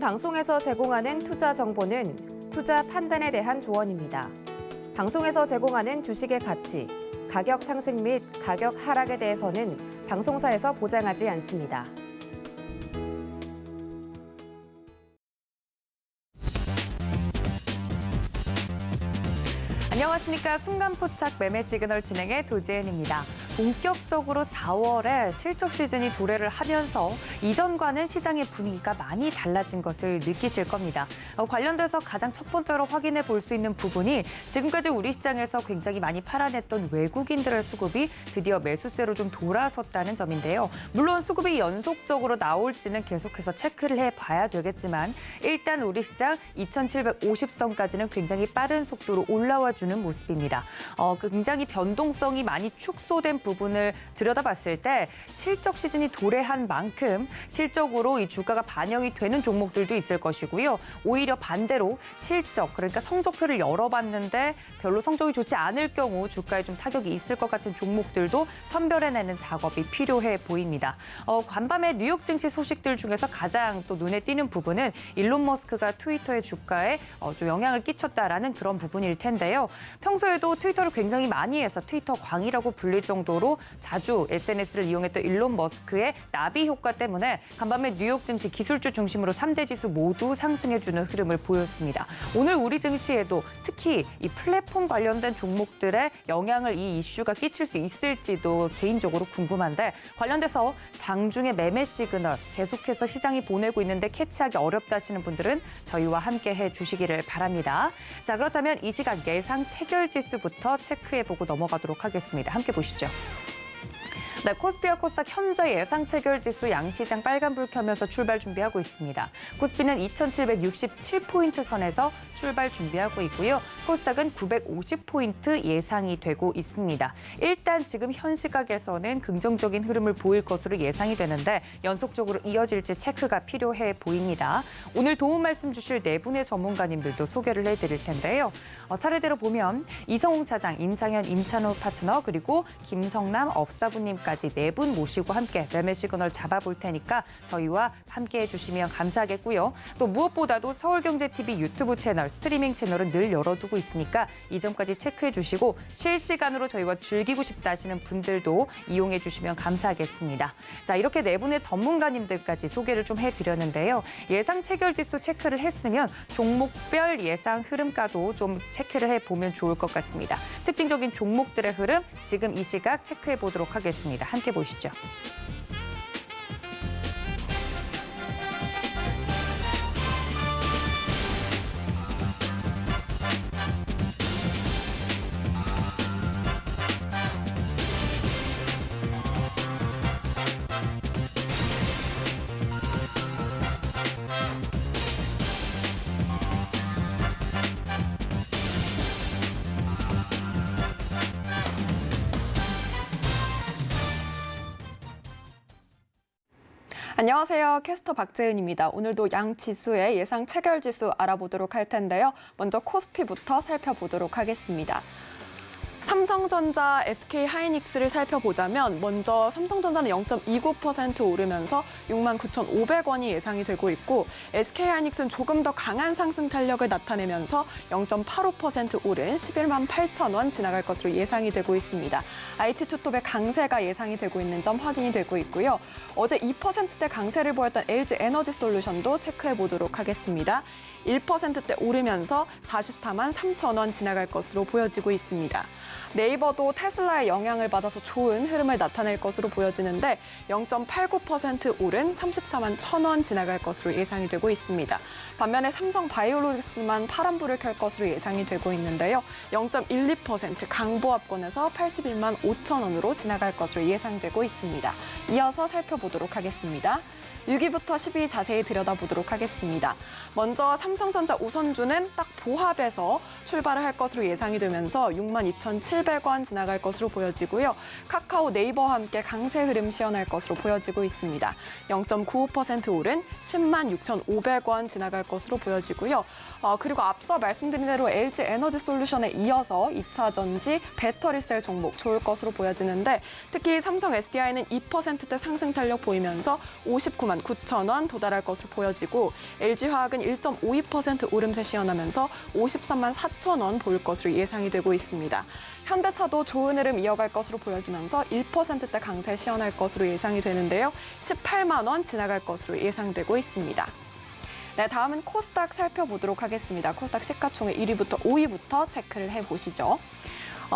방송에서 제공하는 투자 정보는 투자 판단에 대한 조언입니다. 방송에서 제공하는 주식의 가치, 가격 상승 및 가격 하락에 대해서는 방송사에서 보장하지 않습니다. 안녕하십니까. 순간포착 매매 시그널 진행의 도지은입니다. 본격적으로 4월에 실적 시즌이 도래를 하면서 이전과는 시장의 분위기가 많이 달라진 것을 느끼실 겁니다. 관련돼서 가장 첫 번째로 확인해 볼 수 있는 부분이 지금까지 우리 시장에서 굉장히 많이 팔아냈던 외국인들의 수급이 드디어 매수세로 좀 돌아섰다는 점인데요. 물론 수급이 연속적으로 나올지는 계속해서 체크를 해봐야 되겠지만 일단 우리 시장 2750선까지는 굉장히 빠른 속도로 올라와 주는 모습입니다. 굉장히 변동성이 많이 축소된 부분을 들여다봤을 때 실적 시즌이 도래한 만큼 실적으로 이 주가가 반영이 되는 종목들도 있을 것이고요. 오히려 반대로 실적, 그러니까 성적표를 열어봤는데 별로 성적이 좋지 않을 경우 주가에 좀 타격이 있을 것 같은 종목들도 선별해내는 작업이 필요해 보입니다. 간밤에 뉴욕 증시 소식들 중에서 가장 또 눈에 띄는 부분은 일론 머스크가 트위터의 주가에 좀 영향을 끼쳤다라는 그런 부분일 텐데요. 평소에도 트위터를 굉장히 많이 해서 트위터 광이라고 불릴 정도로 자주 SNS를 이용했던 일론 머스크의 나비 효과 때문에 간밤에 뉴욕 증시 기술주 중심으로 3대 지수 모두 상승해주는 흐름을 보였습니다. 오늘 우리 증시에도 특히 이 플랫폼 관련된 종목들의 영향을 이 이슈가 끼칠 수 있을지도 개인적으로 궁금한데 관련돼서 장중에 매매 시그널 계속해서 시장이 보내고 있는데 캐치하기 어렵다 하시는 분들은 저희와 함께 해주시기를 바랍니다. 자, 그렇다면 이 시간 예상 체결 지수부터 체크해보고 넘어가도록 하겠습니다. 함께 보시죠. 네, 코스피와 코스닥 현재 예상 체결 지수 양시장 빨간불 켜면서 출발 준비하고 있습니다. 코스피는 2767포인트 선에서 출발 준비하고 있고요. 코스닥은 950포인트 예상이 되고 있습니다. 일단 지금 현 시각에서는 긍정적인 흐름을 보일 것으로 예상이 되는데 연속적으로 이어질지 체크가 필요해 보입니다. 오늘 도움 말씀 주실 네 분의 전문가님들도 소개를 해드릴 텐데요. 차례대로 보면 이성웅 차장, 임상현, 임찬호 파트너, 그리고 김성남 업사부님까지 네 분 모시고 함께 매매 시그널 잡아볼 테니까 저희와 함께 해주시면 감사하겠고요. 또 무엇보다도 서울경제TV 유튜브 채널, 스트리밍 채널은 늘 열어두고 있으니까 이 점까지 체크해 주시고 실시간으로 저희와 즐기고 싶다 하시는 분들도 이용해 주시면 감사하겠습니다. 자, 이렇게 네 분의 전문가님들까지 소개를 좀 해드렸는데요. 예상 체결 지수 체크를 했으면 종목별 예상 흐름가도 좀 체크를 해보면 좋을 것 같습니다. 특징적인 종목들의 흐름 지금 이 시각 체크해 보도록 하겠습니다. 함께 보시죠. 안녕하세요. 캐스터 박재은입니다. 오늘도 양 지수의 예상 체결 지수 알아보도록 할 텐데요. 먼저 코스피부터 살펴보도록 하겠습니다. 삼성전자, SK하이닉스를 살펴보자면 먼저 삼성전자는 0.29% 오르면서 69,500원이 예상이 되고 있고 SK하이닉스는 조금 더 강한 상승 탄력을 나타내면서 0.85% 오른 118,000원 지나갈 것으로 예상이 되고 있습니다. IT투톱의 강세가 예상이 되고 있는 점 확인이 되고 있고요. 어제 2%대 강세를 보였던 LG에너지솔루션도 체크해 보도록 하겠습니다. 1%대 오르면서 44만 3천원 지나갈 것으로 보여지고 있습니다. 네이버도 테슬라의 영향을 받아서 좋은 흐름을 나타낼 것으로 보여지는데 0.89% 오른 34만 1,000원 지나갈 것으로 예상이 되고 있습니다. 반면에 삼성바이오로직스만 파란불을 켤 것으로 예상이 되고 있는데요. 0.12% 강보합권에서 81만 5천원으로 지나갈 것으로 예상되고 있습니다. 이어서 살펴보도록 하겠습니다. 6위부터 10위 자세히 들여다보도록 하겠습니다. 먼저 삼성전자 우선주는 딱 보합에서 출발을 할 것으로 예상이 되면서 62,700원 지나갈 것으로 보여지고요. 카카오, 네이버와 함께 강세 흐름 시현할 것으로 보여지고 있습니다. 0.95% 오른 106,500원 지나갈 것으로 보여지고요. 그리고 앞서 말씀드린 대로 LG 에너지 솔루션에 이어서 2차 전지 배터리셀 종목 좋을 것으로 보여지는데 특히 삼성 SDI는 2%대 상승 탄력 보이면서 59만 9천 원 도달할 것으로 보여지고 LG화학은 1.52% 오름세 시현하면서 53만 4천 원 보일 것으로 예상이 되고 있습니다. 현대차도 좋은 흐름 이어갈 것으로 보여지면서 1%대 강세 시현할 것으로 예상이 되는데요. 18만 원 지나갈 것으로 예상되고 있습니다. 네, 다음은 코스닥 살펴보도록 하겠습니다. 코스닥 시가총액 1위부터 5위부터 체크를 해보시죠.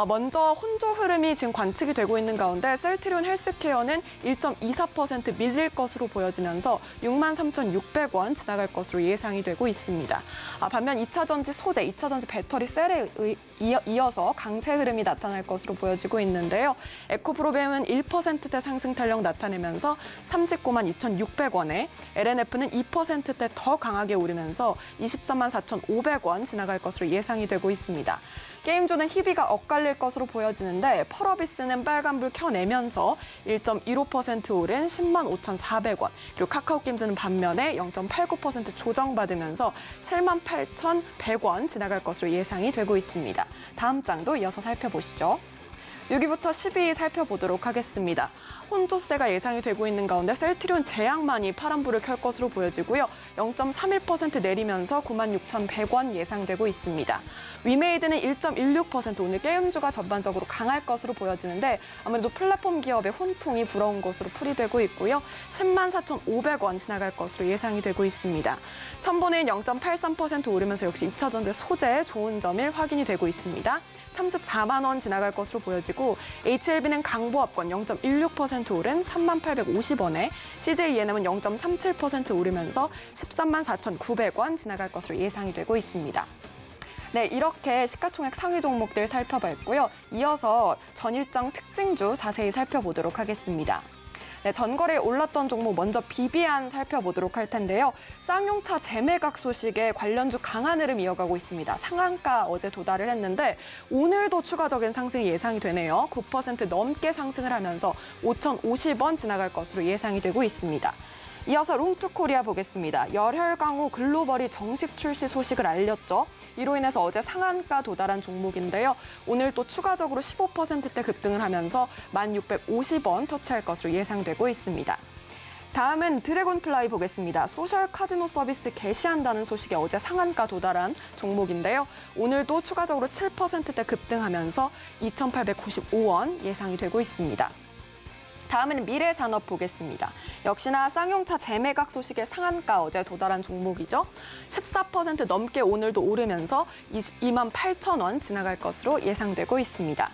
먼저 혼조 흐름이 지금 관측이 되고 있는 가운데 셀트리온 헬스케어는 1.24% 밀릴 것으로 보여지면서 63,600원 지나갈 것으로 예상이 되고 있습니다. 반면 2차 전지 소재, 2차 전지 배터리 셀에 이어서 강세 흐름이 나타날 것으로 보여지고 있는데요. 에코프로비엠은 1%대 상승 탄력 나타내면서 39만 2,600원에 LNF는 2%대 더 강하게 오르면서 24만 4,500원 지나갈 것으로 예상이 되고 있습니다. 게임주는 희비가 엇갈릴 것으로 보여지는데 펄어비스는 빨간불 켜내면서 1.15% 오른 10만 5,400원, 그리고 카카오게임즈는 반면에 0.89% 조정받으면서 7만 8,100원 지나갈 것으로 예상이 되고 있습니다. 다음 장도 이어서 살펴보시죠. 6위부터 10위 살펴보도록 하겠습니다. 혼조세가 예상이 되고 있는 가운데 셀트리온 제약만이 파란불을 켤 것으로 보여지고요. 0.31% 내리면서 96,100원 예상되고 있습니다. 위메이드는 1.16% 오늘 게임주가 전반적으로 강할 것으로 보여지는데 아무래도 플랫폼 기업의 훈풍이 불어온 것으로 풀이되고 있고요. 10만 4,500원 지나갈 것으로 예상이 되고 있습니다. 첨보는 0.83% 오르면서 역시 2차 전지 소재의 좋은 점이 확인이 되고 있습니다. 34만 원 지나갈 것으로 보여지고 HLB는 강보합권 0.16% 오른 3만 850원에 CJENM은 0.37% 오르면서 13만 4,900원 지나갈 것으로 예상이 되고 있습니다. 네, 이렇게 시가총액 상위 종목들 살펴봤고요. 이어서 전일장 특징주 자세히 살펴보도록 하겠습니다. 네, 전거래에 올랐던 종목 먼저 비비안 살펴보도록 할 텐데요. 쌍용차 재매각 소식에 관련주 강한 흐름 이어가고 있습니다. 상한가 어제 도달을 했는데 오늘도 추가적인 상승이 예상이 되네요. 9% 넘게 상승을 하면서 5,050원 지나갈 것으로 예상이 되고 있습니다. 이어서 롱투코리아 보겠습니다. 열혈강호 글로벌이 정식 출시 소식을 알렸죠. 이로 인해서 어제 상한가 도달한 종목인데요. 오늘 또 추가적으로 15%대 급등을 하면서 1,650원 터치할 것으로 예상되고 있습니다. 다음은 드래곤플라이 보겠습니다. 소셜 카지노 서비스 개시한다는 소식에 어제 상한가 도달한 종목인데요. 오늘도 추가적으로 7%대 급등하면서 2,895원 예상이 되고 있습니다. 다음은 미래산업 보겠습니다. 역시나 쌍용차 재매각 소식에 상한가 어제 도달한 종목이죠. 14% 넘게 오늘도 오르면서 22만 8천 원 지나갈 것으로 예상되고 있습니다.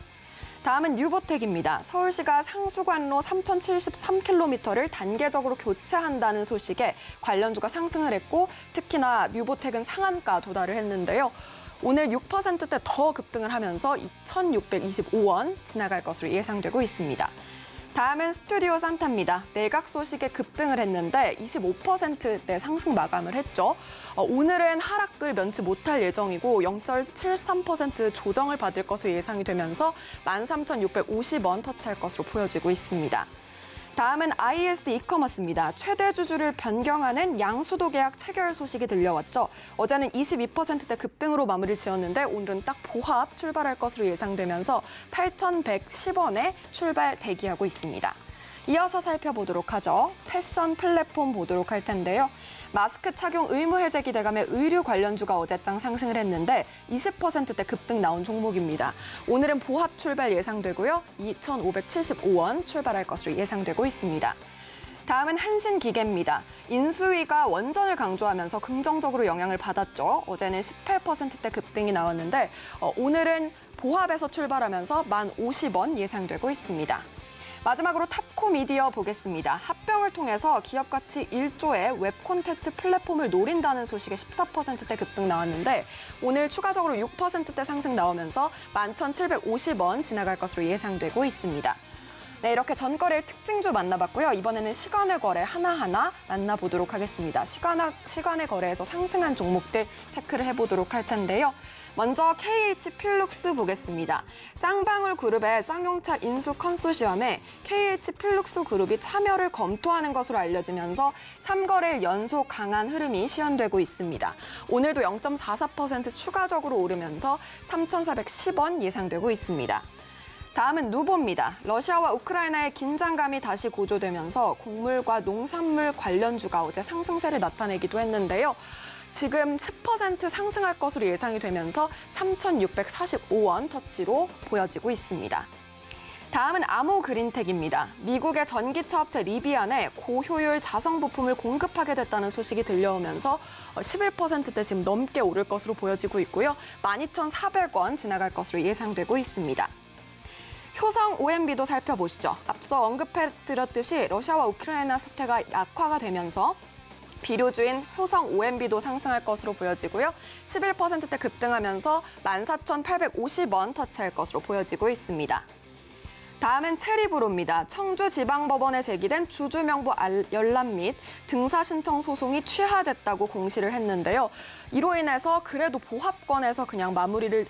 다음은 뉴보텍입니다. 서울시가 상수관로 3,073km를 단계적으로 교체한다는 소식에 관련주가 상승을 했고 특히나 뉴보텍은 상한가 도달을 했는데요. 오늘 6%대 더 급등을 하면서 2,625원 지나갈 것으로 예상되고 있습니다. 다음은 스튜디오 산타입니다. 매각 소식에 급등을 했는데 25%대 상승 마감을 했죠. 오늘은 하락을 면치 못할 예정이고 0.73% 조정을 받을 것으로 예상이 되면서 13,650원 터치할 것으로 보여지고 있습니다. 다음은 IS 이커머스입니다. 최대 주주를 변경하는 양수도 계약 체결 소식이 들려왔죠. 어제는 22%대 급등으로 마무리 지었는데 오늘은 딱 보합 출발할 것으로 예상되면서 8,110원에 출발 대기하고 있습니다. 이어서 살펴보도록 하죠. 패션 플랫폼 보도록 할 텐데요. 마스크 착용 의무 해제 기대감에 의류 관련주가 어제장 상승을 했는데 20%대 급등 나온 종목입니다. 오늘은 보합 출발 예상되고요. 2,575원 출발할 것으로 예상되고 있습니다. 다음은 한신기계입니다. 인수위가 원전을 강조하면서 긍정적으로 영향을 받았죠. 어제는 18%대 급등이 나왔는데 오늘은 보합에서 출발하면서 1,050원 예상되고 있습니다. 마지막으로 탑코미디어 보겠습니다. 합병을 통해서 기업 가치 1조의 웹 콘텐츠 플랫폼을 노린다는 소식에 14%대 급등 나왔는데 오늘 추가적으로 6%대 상승 나오면서 11,750원 지나갈 것으로 예상되고 있습니다. 네, 이렇게 전거래일 특징주 만나봤고요. 이번에는 시간의 거래 하나하나 만나보도록 하겠습니다. 시간의 거래에서 상승한 종목들 체크를 해보도록 할 텐데요. 먼저 KH 필룩스 보겠습니다. 쌍방울 그룹의 쌍용차 인수 컨소시엄에 KH 필룩스 그룹이 참여를 검토하는 것으로 알려지면서 3거래일 연속 강한 흐름이 시현되고 있습니다. 오늘도 0.44% 추가적으로 오르면서 3,410원 예상되고 있습니다. 다음은 누보입니다. 러시아와 우크라이나의 긴장감이 다시 고조되면서 곡물과 농산물 관련주가 어제 상승세를 나타내기도 했는데요. 지금 10% 상승할 것으로 예상이 되면서 3,645원 터치로 보여지고 있습니다. 다음은 아모그린텍입니다. 미국의 전기차 업체 리비안에 고효율 자성 부품을 공급하게 됐다는 소식이 들려오면서 11%대 지금 넘게 오를 것으로 보여지고 있고요. 12,400원 지나갈 것으로 예상되고 있습니다. 효성 OMB도 살펴보시죠. 앞서 언급해드렸듯이 러시아와 우크라이나 사태가 약화가 되면서 비료주인 효성 OMB도 상승할 것으로 보여지고요. 11%대 급등하면서 14,850원 터치할 것으로 보여지고 있습니다. 다음은 체리브로입니다. 청주지방법원에 제기된 주주명부 열람 및 등사 신청 소송이 취하됐다고 공시를 했는데요. 이로 인해서 그래도 보합권에서 그냥 마무리를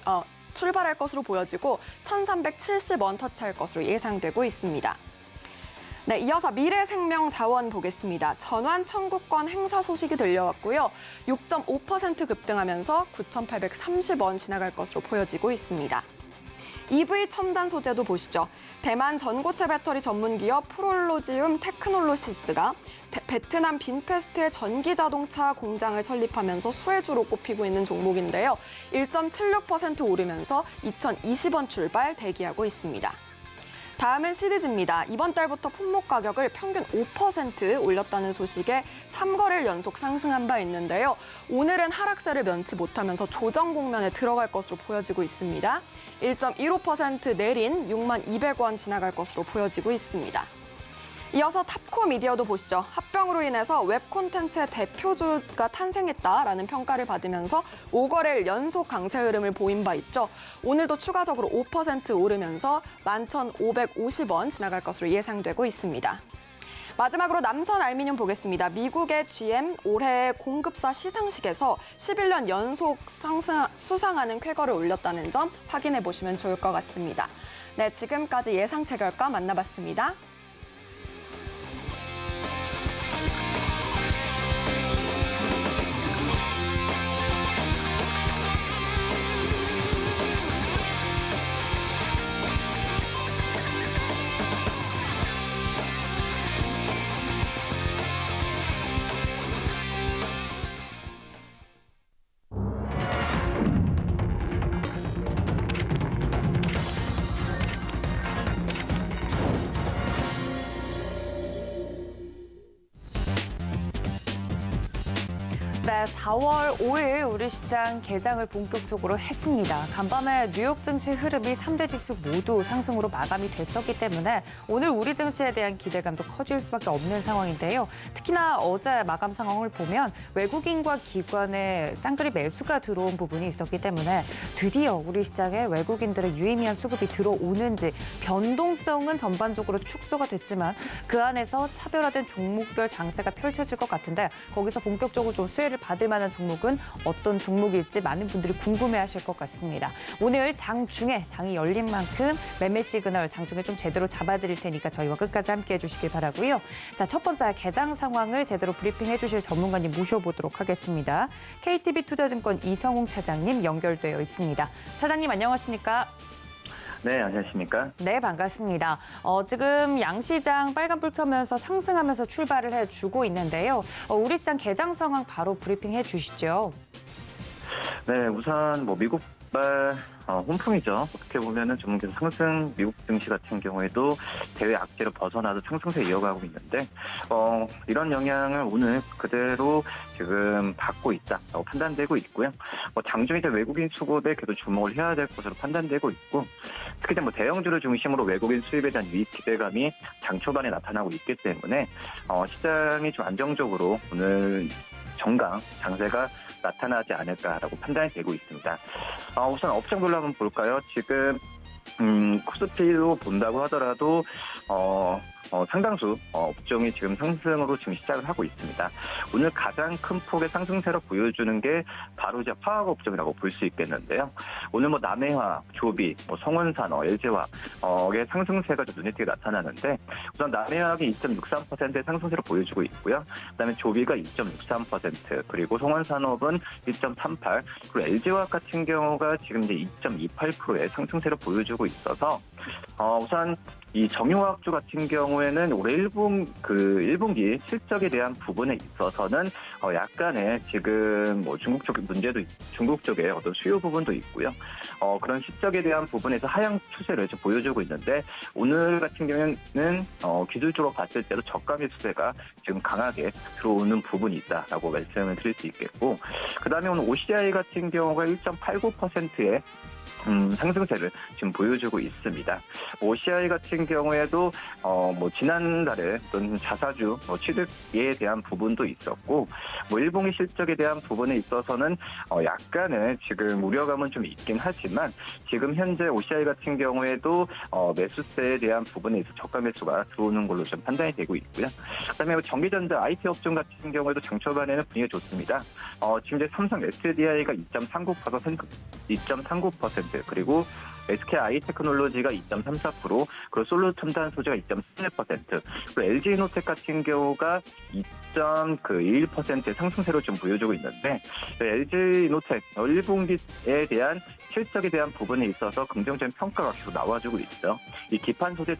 출발할 것으로 보여지고 1,370원 터치할 것으로 예상되고 있습니다. 네, 이어서 미래생명자원 보겠습니다. 전환 청구권 행사 소식이 들려왔고요. 6.5% 급등하면서 9,830원 지나갈 것으로 보여지고 있습니다. EV 첨단 소재도 보시죠. 대만 전고체 배터리 전문 기업 프롤로지움 테크놀로시스가 베트남 빈페스트의 전기 자동차 공장을 설립하면서 수혜주로 꼽히고 있는 종목인데요. 1.76% 오르면서 2,020원 출발 대기하고 있습니다. 다음은 시리즈입니다. 이번 달부터 품목 가격을 평균 5% 올렸다는 소식에 3거래일 연속 상승한 바 있는데요. 오늘은 하락세를 면치 못하면서 조정 국면에 들어갈 것으로 보여지고 있습니다. 1.15% 내린 62,200원 지나갈 것으로 보여지고 있습니다. 이어서 탑코 미디어도 보시죠. 합병으로 인해서 웹 콘텐츠의 대표주가 탄생했다라는 평가를 받으면서 5거래일 연속 강세 흐름을 보인 바 있죠. 오늘도 추가적으로 5% 오르면서 11,550원 지나갈 것으로 예상되고 있습니다. 마지막으로 남선 알미늄 보겠습니다. 미국의 GM 올해 공급사 시상식에서 11년 연속 수상하는 쾌거를 올렸다는 점 확인해 보시면 좋을 것 같습니다. 네, 지금까지 예상체 결과 만나봤습니다. 네, 4월 5일 우리 시장 개장을 본격적으로 했습니다. 간밤에 뉴욕 증시 흐름이 3대 지수 모두 상승으로 마감이 됐었기 때문에 오늘 우리 증시에 대한 기대감도 커질 수밖에 없는 상황인데요. 특히나 어제 마감 상황을 보면 외국인과 기관의 쌍끌이 매수가 들어온 부분이 있었기 때문에 드디어 우리 시장에 외국인들의 유의미한 수급이 들어오는지 변동성은 전반적으로 축소가 됐지만 그 안에서 차별화된 종목별 장세가 펼쳐질 것 같은데 거기서 본격적으로 좀 수혜를 받을 만한 종목은 어떤 종목일지 많은 분들이 궁금해하실 것 같습니다. 오늘 장중에 장이 열린 만큼 매매 시그널 장중에 좀 제대로 잡아드릴 테니까 저희와 끝까지 함께해 주시길 바라고요. 자, 첫 번째 개장 상황을 제대로 브리핑해 주실 전문가님 모셔보도록 하겠습니다. KTB 투자증권 이성웅 차장님 연결되어 있습니다. 차장님 안녕하십니까? 네, 안녕하십니까? 네, 반갑습니다. 지금 양시장 빨간불 켜면서 상승하면서 출발을 해주고 있는데요. 우리 시장 개장 상황 바로 브리핑해 주시죠. 네, 우선 미국발 혼풍이죠. 어떻게 보면은 좀 상승 미국 증시 같은 경우에도 대외 악재로 벗어나도 상승세 이어가고 있는데 이런 영향을 오늘 그대로 지금 받고 있다라고 판단되고 있고요. 장중에 외국인 수급에 계속 주목을 해야 될 것으로 판단되고 있고 특히 대형주를 중심으로 외국인 수입에 대한 유입 기대감이 장 초반에 나타나고 있기 때문에 시장이 좀 안정적으로 오늘 정강 장세가 나타나지 않을까라고 판단이 되고 있습니다. 우선 업종별로 한번 볼까요? 지금 코스피로 본다고 하더라도 상당수 업종이 지금 상승으로 지금 시작을 하고 있습니다. 오늘 가장 큰 폭의 상승세로 보여주는 게 바로 이제 화학 업종이라고 볼 수 있겠는데요. 오늘 남해화학, 조비, 성원산업, LG화학의 상승세가 좀 눈에 띄게 나타나는데 우선 남해화학이 2.63%의 상승세를 보여주고 있고요. 그다음에 조비가 2.63%, 그리고 성원산업은 1.38%, 그리고 LG화학 같은 경우가 지금 이제 2.28%의 상승세를 보여주고 있어서 우선 이 정유화학주 같은 경우에는 올해 1분기 실적에 대한 부분에 있어서는 약간의 지금 중국 쪽 문제도 중국 쪽에 어떤 수요 부분도 있고요. 그런 실적에 대한 부분에서 하향 추세를 좀 보여주고 있는데 오늘 같은 경우에는 기술적으로 봤을 때도 저가의 추세가 지금 강하게 들어오는 부분이 있다라고 말씀을 드릴 수 있겠고, 그다음에 오늘 OCI 같은 경우가 1.89%의 상승세를 지금 보여주고 있습니다. OCI 같은 경우에도 지난달에 어떤 자사주 취득에 대한 부분도 있었고, 1분기 실적에 대한 부분에 있어서는 약간의 지금 우려감은 좀 있긴 하지만 지금 현재 OCI 같은 경우에도 매수세에 대한 부분에 있어서 저가 매수가 들어오는 걸로 좀 판단이 되고 있고요. 그다음에 전기전자 IT 업종 같은 경우에도 장 초반에는 분위기가 좋습니다. 지금 이제 삼성 SDI가 2.39%, 그리고 SK 아이테크놀로지가 2.34%, 그리고 솔루첨단 소재가 2.31%, 그리고 LG이노텍 같은 경우가 2.21%의 상승세로 좀 보여주고 있는데, LG이노텍 1분기에 대한 실적에 대한 부분에 있어서 긍정적인 평가가 계속 나와주고 있죠. 이 기판 소재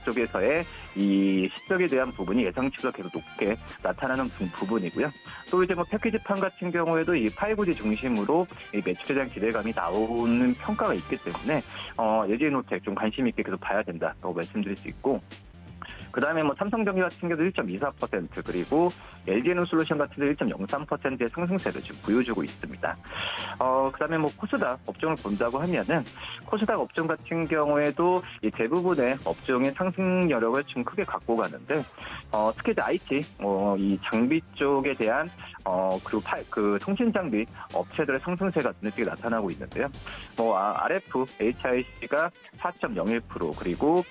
쪽에서의 이 실적에 대한 부분이 예상치보다 계속 높게 나타나는 부분이고요. 또 이제 패키지판 같은 경우에도 이 5G 중심으로 이 매출에 대한 기대감이 나오는 평가가 있기 때문에 LG이노텍 좀 관심 있게 계속 봐야 된다고 말씀드릴 수 있고, 그 다음에 삼성전기 같은 경우도 1.24%, 그리고 LG에너솔루션 같은 경우도 1.03%의 상승세를 지금 보여주고 있습니다. 그 다음에 코스닥 업종을 본다고 하면은, 코스닥 업종 같은 경우에도 이 대부분의 업종의 상승 여력을 좀 크게 갖고 가는데, 특히 이제 IT, 이 장비 쪽에 대한, 그리고 통신 장비 업체들의 상승세가 눈에 띄게 나타나고 있는데요. RF, HIC가 4.01%, 그리고,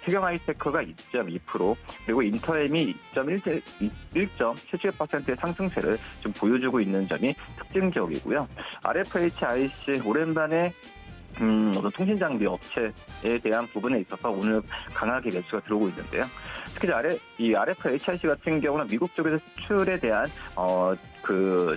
태경 하이테크가 2.2%, 그리고 인터엠이 1.77%의 상승세를 좀 보여주고 있는 점이 특징적이고요. RFHIC 오랜만에 어떤 통신 장비 업체에 대한 부분에 있어서 오늘 강하게 매수가 들어오고 있는데요. 특히 이 RFHIC 같은 경우는 미국 쪽에서 수출에 대한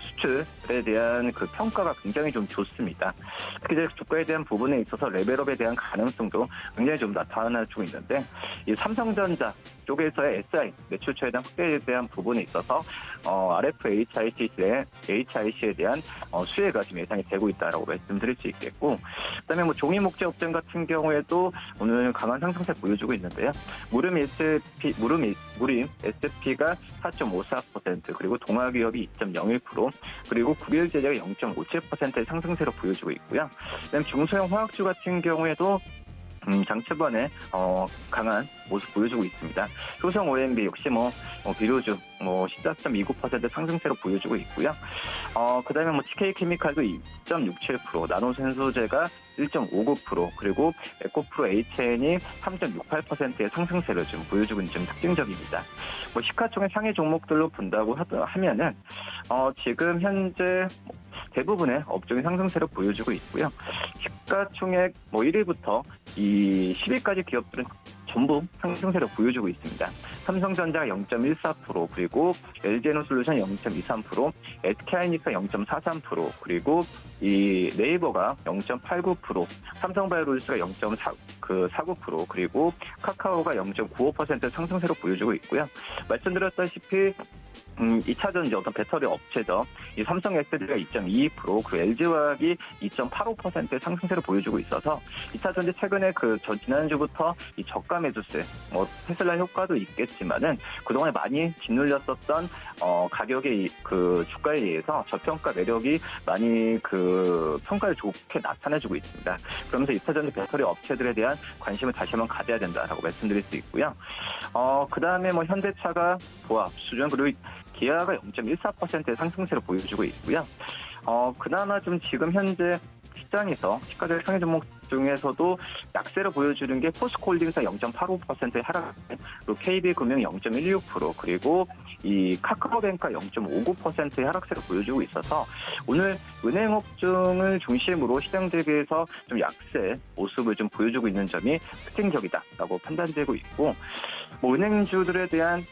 수출에 대한 평가가 굉장히 좀 좋습니다. 특히 이제 주가에 대한 부분에 있어서 레벨업에 대한 가능성도 굉장히 좀 나타나고 있는데, 이 삼성전자 쪽에서의 SI 매출처에 대한 확대에 대한 부분에 있어서 RFHIC에 대한 수혜가 지금 예상이 되고 있다라고 말씀드릴 수 있겠고, 그다음에 종이 목재 업종 같은 경우에도 오늘 강한 상승세 보여주고 있는데요. 무림 SP가 4.54%, 그리고 동아기업이 2.01%, 그리고 국일제재가 0.57%의 상승세로 보여주고 있고요. 그다음에 중소형 화학주 같은 경우에도 장 초반에 강한 모습 보여주고 있습니다. 효성 OMB 역시 비료주 14.29% 상승세로 보여주고 있고요. 그다음에 TK케미칼도 2.67%, 나노센소제가 1.59%, 그리고 에코프로 HN이 3.68%의 상승세를 좀 보여주고 있는 점 특징적입니다. 시가총액 상위 종목들로 본다고 하면은 지금 현재 대부분의 업종이 상승세를 보여주고 있고요. 시가총액 1위부터 이 10위까지 기업들은 전부 상승세를 보여주고 있습니다. 삼성전자가 0.14%, 그리고 LG에너솔루션 0.23%, SK하이닉스가 0.43%, 그리고 이 네이버가 0.89%, 삼성바이오로직스가 0.49%, 그리고 카카오가 0.95% 상승세로 보여주고 있고요. 말씀드렸다시피 2차전지 어떤 배터리 업체죠. 이 삼성 SDI가 2.22%, 그리고 LG화학이 2.85%의 상승세를 보여주고 있어서 2차전지 최근에 지난주부터 이 저가 매수세, 테슬라 효과도 있겠지만은 그동안에 많이 짓눌렸었던 가격의 주가에 의해서 저평가 매력이 많이 평가를 좋게 나타내주고 있습니다. 그러면서 2차전지 배터리 업체들에 대한 관심을 다시 한번 가져야 된다라고 말씀드릴 수 있고요. 그 다음에 현대차가 보합 수준, 그리고 기아가 0.14%의 상승세를 보여주고 있고요. 그나마 좀 지금 현재 시장에서 시가총액 상위 종목 중에서도 약세를 보여주는 게 포스코홀딩스 0.85%의 하락, 그리고 KB금융 0.16%, 그리고 이 카카오뱅크 0.59%의 하락세를 보여주고 있어서 오늘 은행 업종을 중심으로 시장 대비해서 좀 약세 모습을 좀 보여주고 있는 점이 특징적이다라고 판단되고 있고, 뭐 은행주들에 대한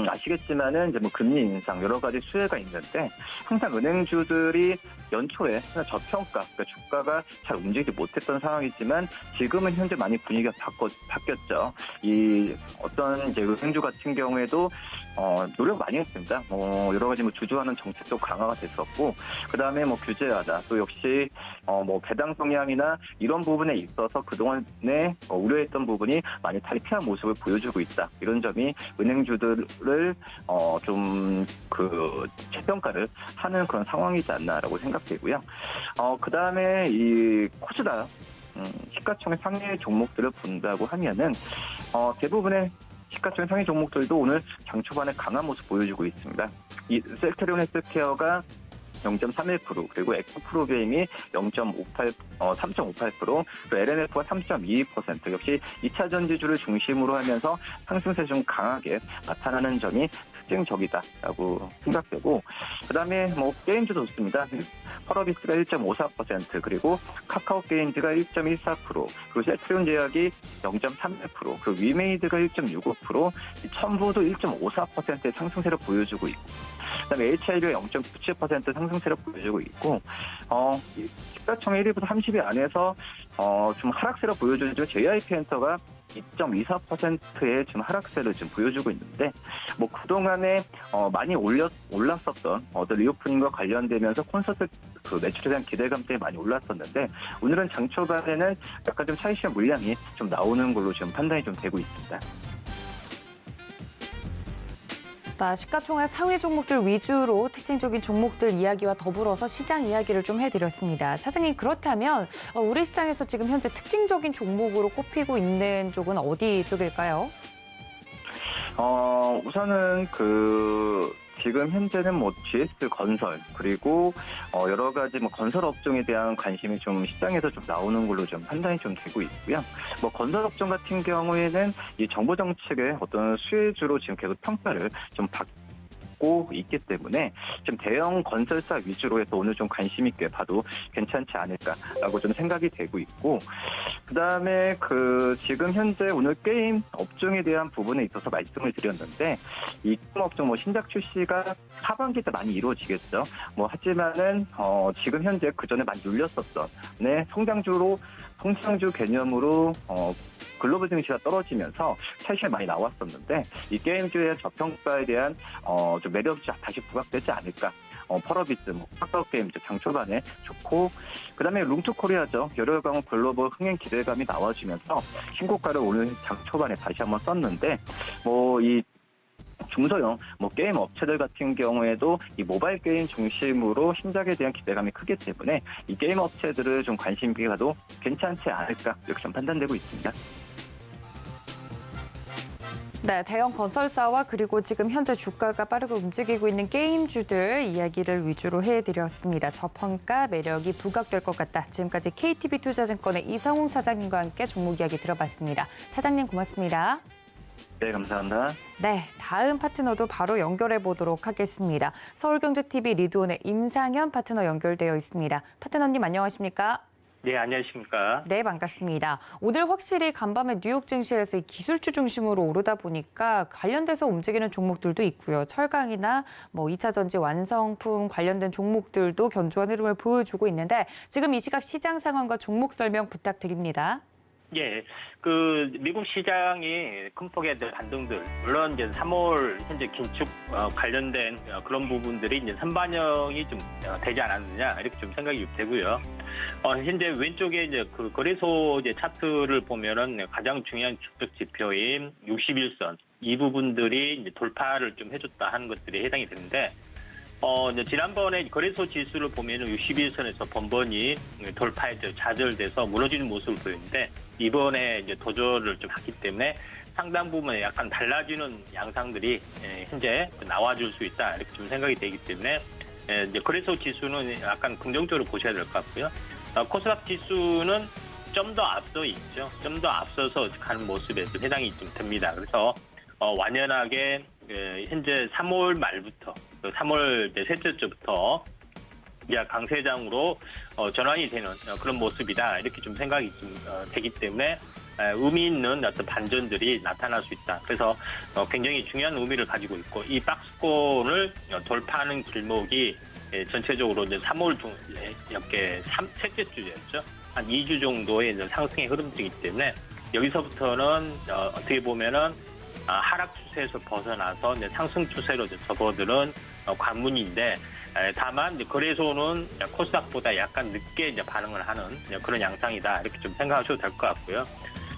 아시겠지만은 이제 뭐 금리 인상 여러 가지 수혜가 있는데 항상 은행주들이 연초에 저평가, 그러니까 주가가 잘 움직이지 못했던 상황이지만 지금은 현재 많이 분위기가 바뀌었죠. 이 어떤 이제 은행주 같은 경우에도 노력 많이 했습니다. 뭐 여러 가지 뭐 주주하는 정책도 강화가 됐었고, 그 다음에 뭐 규제하다, 또 역시 뭐 배당 성향이나 이런 부분에 있어서 그동안에 우려했던 부분이 많이 탈피한 모습을 보여주고 있다. 이런 점이 은행주들을 좀 그 재평가를 하는 그런 상황이지 않나라고 생각되고요. 그 다음에 이 코스닥 시가총액 상위 종목들을 본다고 하면은 대부분의 시가총액 상위 종목들도 오늘 장 초반에 강한 모습 보여주고 있습니다. 이 셀트리온 헬스케어가 0.31%, 그리고 에코프로비엠이 3.58%, 그리고 LNF가 3.22%, 역시 2차 전지주를 중심으로 하면서 상승세 좀 강하게 나타나는 점이 특징적이다라고 생각되고, 그 다음에 뭐 게임주도 좋습니다. 펄어비스가 1.54%, 그리고 카카오 게임즈가 1.14%, 그리고 셀트리온 제약이 0.31%, 그리고 위메이드가 1.65%, 첨부도 1.54%의 상승세를 보여주고 있고, 그다음에 HIB가 0.97% 상승세를 보여주고 있고, 시가총액 1위부터 30위 안에서 좀 하락세를 보여주는 JIP엔터가 2.24%의 지금 하락세를 지금 보여주고 있는데, 뭐 그동안에 많이 올랐었던 리오프닝과 관련되면서 콘서트 그 매출에 대한 기대감 때문에 많이 올랐었는데, 오늘은 장 초반에는 약간 좀 차익실현 물량이 좀 나오는 걸로 지금 판단이 좀 되고 있습니다. 시가총액 상위 종목들 위주로 특징적인 종목들 이야기와 더불어서 시장 이야기를 좀 해드렸습니다. 차장님, 그렇다면 우리 시장에서 지금 현재 특징적인 종목으로 꼽히고 있는 쪽은 어디 쪽일까요? 우선은 지금 현재는 뭐 GS 건설, 그리고 여러 가지 뭐 건설 업종에 대한 관심이 좀 시장에서 좀 나오는 걸로 좀 판단이 좀 되고 있고요. 뭐 건설 업종 같은 경우에는 이 정부 정책의 어떤 수혜주로 지금 계속 평가를 좀 받고 있기 때문에 좀 대형 건설사 위주로 해서 오늘 좀 관심 있게 봐도 괜찮지 않을까라고 좀 생각이 되고 있고, 그다음에 지금 현재 오늘 게임 업종에 대한 부분에 있어서 말씀을 드렸는데, 이 게임 업종 뭐 신작 출시가 하반기 때 많이 이루어지겠죠. 뭐 하지만은 지금 현재 그 전에 많이 눌렸었던 성장주 개념으로 글로벌 증시가 떨어지면서 차익이 많이 나왔었는데, 이 게임주의 저평가에 대한 좀 매력이 다시 부각되지 않을까. 펄어비스, 카카오 게임즈 장 초반에 좋고, 그 다음에 룽투코리아죠. 열혈광 글로벌 흥행 기대감이 나와주면서 신고가를 오늘 장 초반에 다시 한번 썼는데, 이 중소형 게임 업체들 같은 경우에도 이 모바일 게임 중심으로 신작에 대한 기대감이 크기 때문에 이 게임 업체들을 좀 관심 있게 가도 괜찮지 않을까, 이렇게 좀 판단되고 있습니다. 네, 대형 건설사와 그리고 지금 현재 주가가 빠르게 움직이고 있는 게임주들 이야기를 위주로 해드렸습니다. 저평가 매력이 부각될 것 같다. 지금까지 KTB투자증권의 이상홍 차장님과 함께 종목 이야기 들어봤습니다. 차장님, 고맙습니다. 네, 감사합니다. 네, 다음 파트너도 바로 연결해 보도록 하겠습니다. 서울경제TV 리드온의 임상현 파트너 연결되어 있습니다. 파트너님, 안녕하십니까? 네, 안녕하십니까. 네, 반갑습니다. 오늘 확실히 간밤에 뉴욕 증시에서 이 기술주 중심으로 오르다 보니까 관련돼서 움직이는 종목들도 있고요. 철강이나 2차 전지 완성품 관련된 종목들도 견조한 흐름을 보여주고 있는데, 지금 이 시각 시장 상황과 종목 설명 부탁드립니다. 예, 미국 시장이 큰 폭의 반등들, 물론 이제 3월 현재 긴축 관련된 그런 부분들이 이제 선반영이 좀 되지 않았느냐, 이렇게 좀 생각이 되고요. 현재 왼쪽에 이제 거래소 이제 차트를 보면은 가장 중요한 축적 지표인 61선, 이 부분들이 이제 돌파를 좀 해줬다 하는 것들이 해당이 되는데, 이제 지난번에 거래소 지수를 보면은 61선에서 번번이 돌파에 좌절돼서 무너지는 모습을 보였는데, 이번에 이제 도전을 좀 했기 때문에 상당 부분에 약간 달라지는 양상들이 현재 나와줄 수 있다, 이렇게 좀 생각이 되기 때문에 이제 거래소 지수는 약간 긍정적으로 보셔야 될 것 같고요. 코스닥 지수는 좀 더 앞서 있죠. 좀 더 앞서서 가는 모습에 좀 해당이 좀 됩니다. 그래서 완연하게 현재 3월 말부터 3월 셋째 주부터 강세장으로 전환이 되는 그런 모습이다. 이렇게 좀 생각이 좀 되기 때문에 의미 있는 어떤 반전들이 나타날 수 있다. 그래서 굉장히 중요한 의미를 가지고 있고 이 박스권을 돌파하는 길목이 전체적으로 이제 3월 이렇게 셋째 주였죠. 한 2주 정도의 이제 상승의 흐름이기 때문에 여기서부터는 어떻게 보면은 하락 추세에서 벗어나서 이제 상승 추세로 접어드는 관문인데 다만 이제 거래소는 코스닥보다 약간 늦게 이제 반응을 하는 그런 양상이다. 이렇게 좀 생각하셔도 될 것 같고요.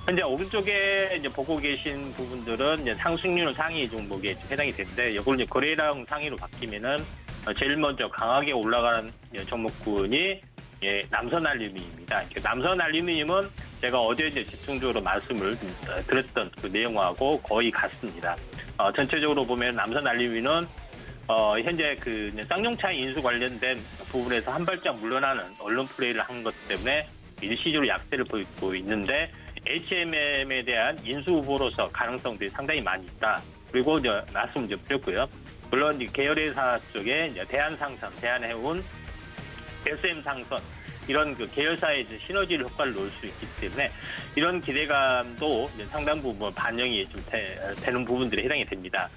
현재 오른쪽에 이제 보고 계신 부분들은 이제 상승률 상위 종목에 해당이 되는데 이걸 이제 거래량 상위로 바뀌면은 제일 먼저 강하게 올라가는 종목군이 남선 알루미늄입니다. 남선 알루미늄은 제가 어제 이제 집중적으로 말씀을 드렸던 그 내용하고 거의 같습니다. 전체적으로 보면 남선 알루미늄은 현재 그 쌍용차 인수 관련된 부분에서 한 발짝 물러나는 언론 플레이를 한 것 때문에 일시적으로 약세를 보이고 있는데 HMM에 대한 인수 후보로서 가능성들이 상당히 많이 있다. 그리고 이제 말씀 좀 드렸고요. 물론 계열회사 쪽에 이제 대한상선, 대한해운, SM상선 이런 그 계열사의 이제 시너지 효과를 놓을 수 있기 때문에 이런 기대감도 이제 상당 부분 반영이 좀 되는 부분들이 해당이 됩니다.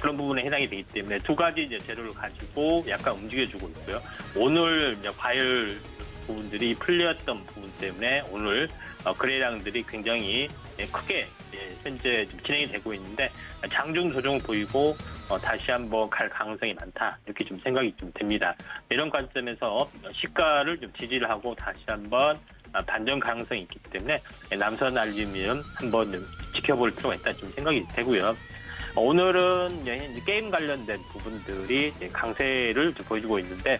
그런 부분에 해당이 되기 때문에 두 가지 이제 재료를 가지고 약간 움직여주고 있고요. 오늘 이제 과열 부분들이 풀렸던 부분 때문에 오늘 거래량들이 굉장히 크게 현재 좀 진행이 되고 있는데 장중 조정을 보이고 다시 한번 갈 가능성이 많다 이렇게 좀 생각이 좀 됩니다. 이런 관점에서 시가를 좀 지지를 하고 다시 한번 반전 가능성이 있기 때문에 남선 알루미늄 한번 좀 지켜볼 필요가 있다 좀 생각이 되고요. 오늘은 게임 관련된 부분들이 강세를 보여주고 있는데